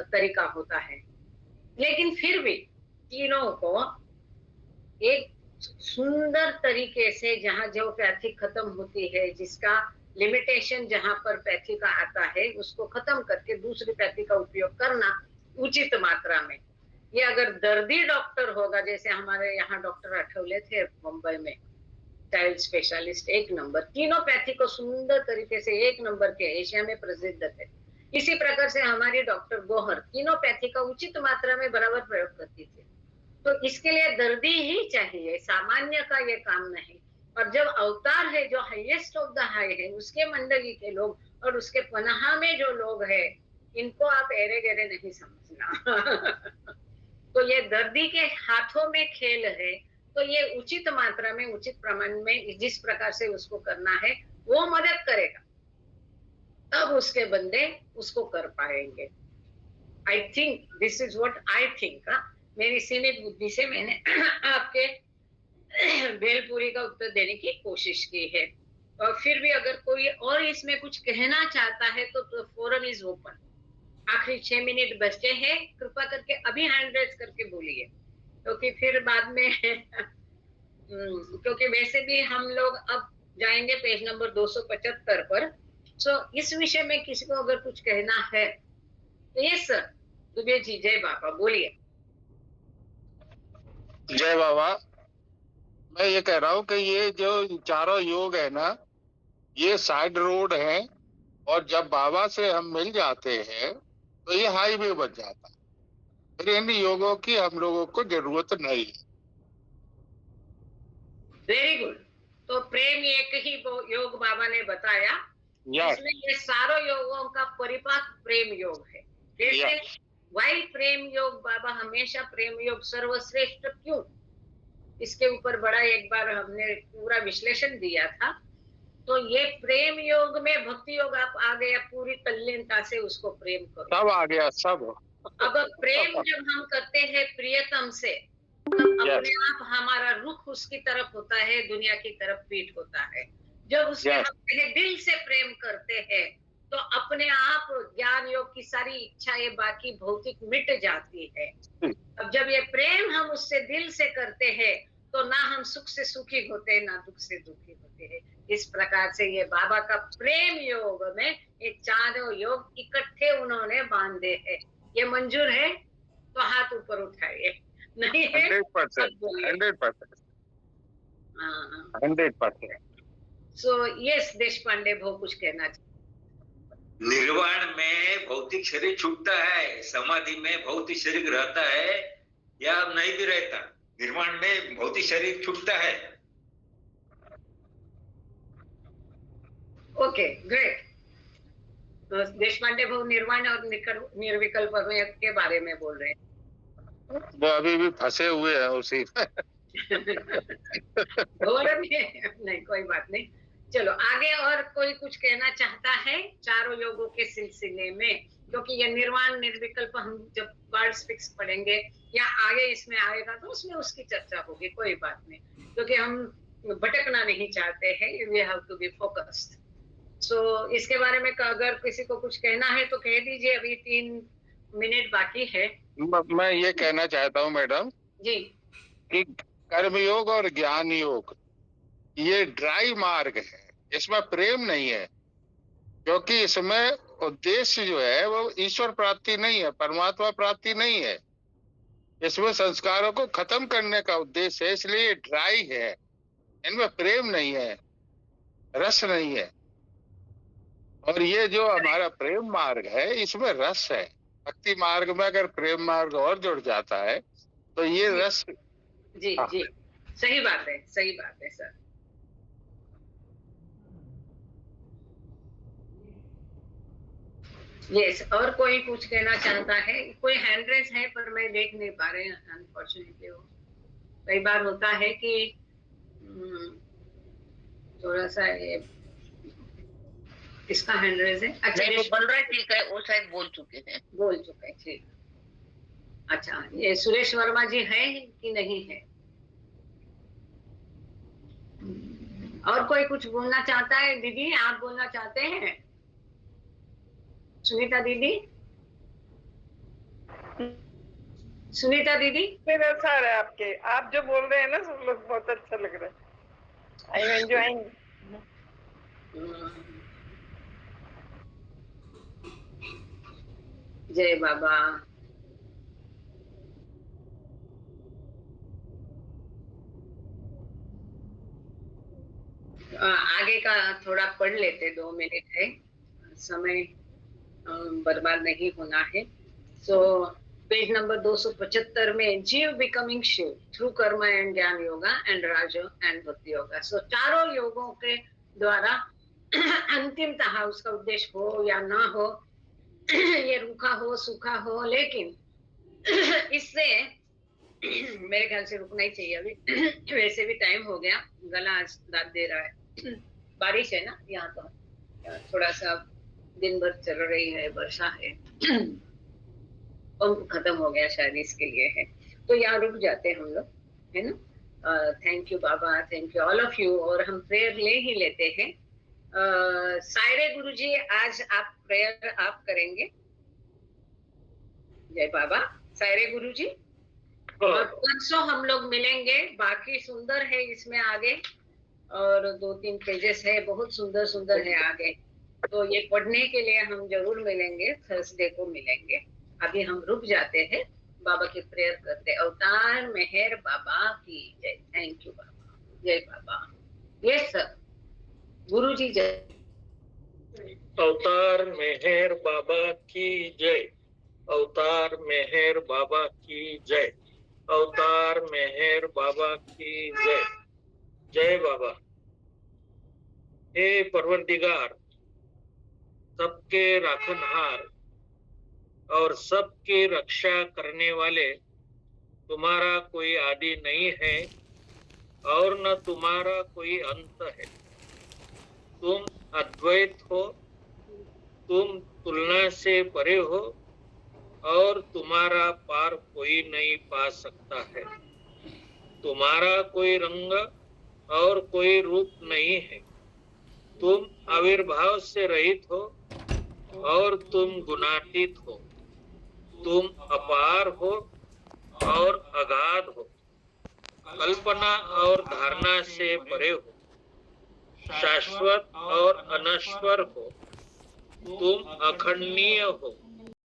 A: तरीका होता है। लेकिन फिर भी तीनों को एक सुंदर तरीके से, जहां जो पैथी खत्म होती है, जिसका लिमिटेशन जहां पर पैथी का आता है, उसको खत्म करके दूसरी पैथी का उपयोग करना उचित मात्रा में। ये अगर दर्दी डॉक्टर होगा, जैसे हमारे यहाँ डॉक्टर आठवले थे मुंबई में, चाइल्ड स्पेशलिस्ट, एक नंबर, तीनों पैथी को सुंदर तरीके से एक नंबर के एशिया में प्रसिद्ध थे। इसी प्रकार से हमारी डॉक्टर गोहर तीनों पैथी का उचित मात्रा में बराबर प्रयोग करती थी। तो इसके लिए दर्दी ही चाहिए, सामान्य का ये काम नहीं। और जब अवतार है, जो हाईएस्ट ऑफ द हाई है, उसके मंडली के लोग और उसके पनाह में जो लोग हैं, इनको आप एरे गेरे नहीं समझना। तो ये दर्दी के हाथों में खेल है, तो ये उचित मात्रा में, उचित प्रमाण में, जिस प्रकार से उसको करना है, वो मदद करेगा, तब उसके बंदे उसको कर पाएंगे। I think this is what I think. मेरी सीमित बुद्धि से मैंने आपके भेलपुरी का उत्तर देने की कोशिश की है। और फिर भी अगर कोई और इसमें कुछ कहना चाहता है तो फोरम इज ओपन। आखिरी 6 मिनट बचे हैं, कृपा करके अभी हैंड रेज करके बोलिए, क्योंकि फिर बाद में क्योंकि वैसे भी हम लोग अब जाएंगे पेज नंबर 275 पर। सो इस विषय में किसी को अगर कुछ कहना है तो यस सर, दुबे जी, जय बाबा, बोलिए।
E: जय बाबा। मैं ये कह रहा हूँ कि ये जो चारों योग है ना, ये साइड रोड है, और जब बाबा से हम मिल जाते हैं तो ये हाईवे बन जाता है। फिर इन योगों की हम लोगों को जरूरत नहीं है।
A: Very good. तो प्रेम एक ही योग बाबा ने बताया, इसमें ये सारों योगों का परिपाक प्रेम योग है। कैसे? वाई प्रेम योग बाबा हमेशा प्रेम योग सर्वश्रेष्ठ क्यों, इसके ऊपर बड़ा एक बार हमने पूरा विश्लेषण दिया था। तो ये प्रेम योग में भक्ति योग आप आ गया, पूरी तल्लीनता से उसको प्रेम करो,
E: सब आ गया सब।
A: अब प्रेम जब हम करते हैं प्रियतम से, हम अपने आप हमारा रुख उसकी तरफ होता है, दुनिया की तरफ पीठ होता है। जब उसमें हम दिल से प्रेम करते हैं तो अपने आप ज्ञान योग की सारी इच्छाएं बाकी भौतिक मिट जाती है। अब जब ये प्रेम हम उससे दिल से करते हैं तो ना हम सुख से सुखी होते हैं, ना दुख से दुखी होते हैं। इस प्रकार से ये बाबा का प्रेम योग में ये चारों योग इकट्ठे उन्होंने बांधे हैं। ये मंजूर है तो हाथ ऊपर उठाइए, नहीं है
E: 100%।
A: सो यस देशपांडे भाऊ कुछ कहना चाहिए।
F: निर्वाण में भौतिक शरीर छूटता है, समाधि में भौतिक शरीर रहता है या नहीं भी रहता, निर्वाण में भौतिक शरीर छूटता है।
A: Okay great. तो देशपांडे भाऊ निर्वाण और निर्विकल्प के बारे में बोल रहे हैं।
E: वो अभी भी फंसे हुए हैं उसी
A: नहीं कोई बात नहीं, चलो आगे। और कोई कुछ कहना चाहता है चारों योगों के सिलसिले में, क्योंकि ये निर्वाण निर्विकल्प हम जब वर्ड्स फिक्स पढ़ेंगे या आगे इसमें आएगा तो उसमें उसकी चर्चा होगी, कोई बात नहीं, क्योंकि हम भटकना नहीं चाहते हैं। We have to be focused. So इसके बारे में अगर किसी को कुछ कहना है तो कह दीजिए, अभी 3 मिनट बाकी है।
E: मैं ये कहना चाहता हूँ मैडम
A: जी
E: कि कर्मयोग और ज्ञान योग ये ड्राई मार्ग है, इसमें प्रेम नहीं है, क्योंकि इसमें उद्देश्य जो है वो ईश्वर प्राप्ति नहीं है, परमात्मा प्राप्ति नहीं है। इसमें संस्कारों को खत्म करने का उद्देश्य है, इसलिए ये ड्राई है। इनमें प्रेम नहीं है, रस नहीं है। और ये जो हमारा प्रेम मार्ग है इसमें रस है। भक्ति मार्ग में अगर प्रेम मार्ग और जुड़ जाता है तो ये रस।
A: जी जी सही बात है, सही बात है सर। यस और कोई कुछ कहना चाहता है? कोई हैंड रेस है पर मैं देख नहीं पा रहे अनफॉर्चुनेटली। वो कई बार होता है कि थोड़ा सा ये किसका हैंड रेस है? अच्छा
B: बलराज जी का वो शायद बोल चुके हैं।
A: ठीक। अच्छा ये सुरेश वर्मा जी है कि नहीं है? और कोई कुछ बोलना चाहता है? दीदी आप बोलना चाहते हैं? सुनीता दीदी
G: सर आपके आप जो बोल रहे हैं ना सब लोग बहुत अच्छा लग रहा है। I am enjoying.
A: जय बाबा। आगे का थोड़ा पढ़ लेते, 2 मिनट है, समय बर्बाद नहीं होना है। सो पेज नंबर 275 में जीव बिकमिंग शिव थ्रू कर्म एंड ज्ञान योगा एंड राज एंड भक्ति योगा। सो चारों योगों के द्वारा अंतिमतः उसका उद्देश्य हो या ना हो, ये रूखा हो सूखा हो, लेकिन इससे मेरे ख्याल से रुकना ही चाहिए अभी। वैसे भी टाइम हो गया, गला आज दाद दे रहा है। बारिश है ना यहाँ, तो थोड़ा सा दिन भर चल रही है, वर्षा है, पंप खत्म हो गया शायद इसके लिए है, तो यहाँ रुक जाते हम लोग, है ना। Thank you Baba, thank you all of you. और हम प्रेयर ले ही लेते हैं। सायरे गुरुजी आज आप प्रेयर आप करेंगे। जय बाबा। सायरे गुरुजी और परसों हम लोग मिलेंगे। बाकी सुंदर है इसमें आगे, और 2-3 पेजेस है, बहुत सुंदर सुंदर है आगे, तो ये पढ़ने के लिए हम जरूर मिलेंगे, थर्सडे को मिलेंगे। अभी हम रुक जाते हैं, बाबा की प्रेयर करते। अवतार मेहर बाबा की जय। थैंक यू बाबा। जय बाबा। यस सर गुरुजी जय।
D: अवतार मेहर बाबा की जय। अवतार मेहर बाबा की जय। अवतार मेहर बाबा की जय। जय बाबा। हे परवरदिगार, सबके राखनहार, और सबकी रक्षा करने वाले तुम्हारा कोई आदि नहीं है और न तुम्हारा कोई अंत है। तुम अद्वैत हो, तुम तुलना से परे हो और तुम्हारा पार कोई नहीं पा सकता है। तुम्हारा कोई रंग और कोई रूप नहीं है। तुम आविर्भाव से रहित हो और तुम गुणातीत हो। तुम अपार हो और अगाध हो। कल्पना और धारणा से परे हो। शाश्वत और अनश्वर हो। तुम अखंडनीय हो।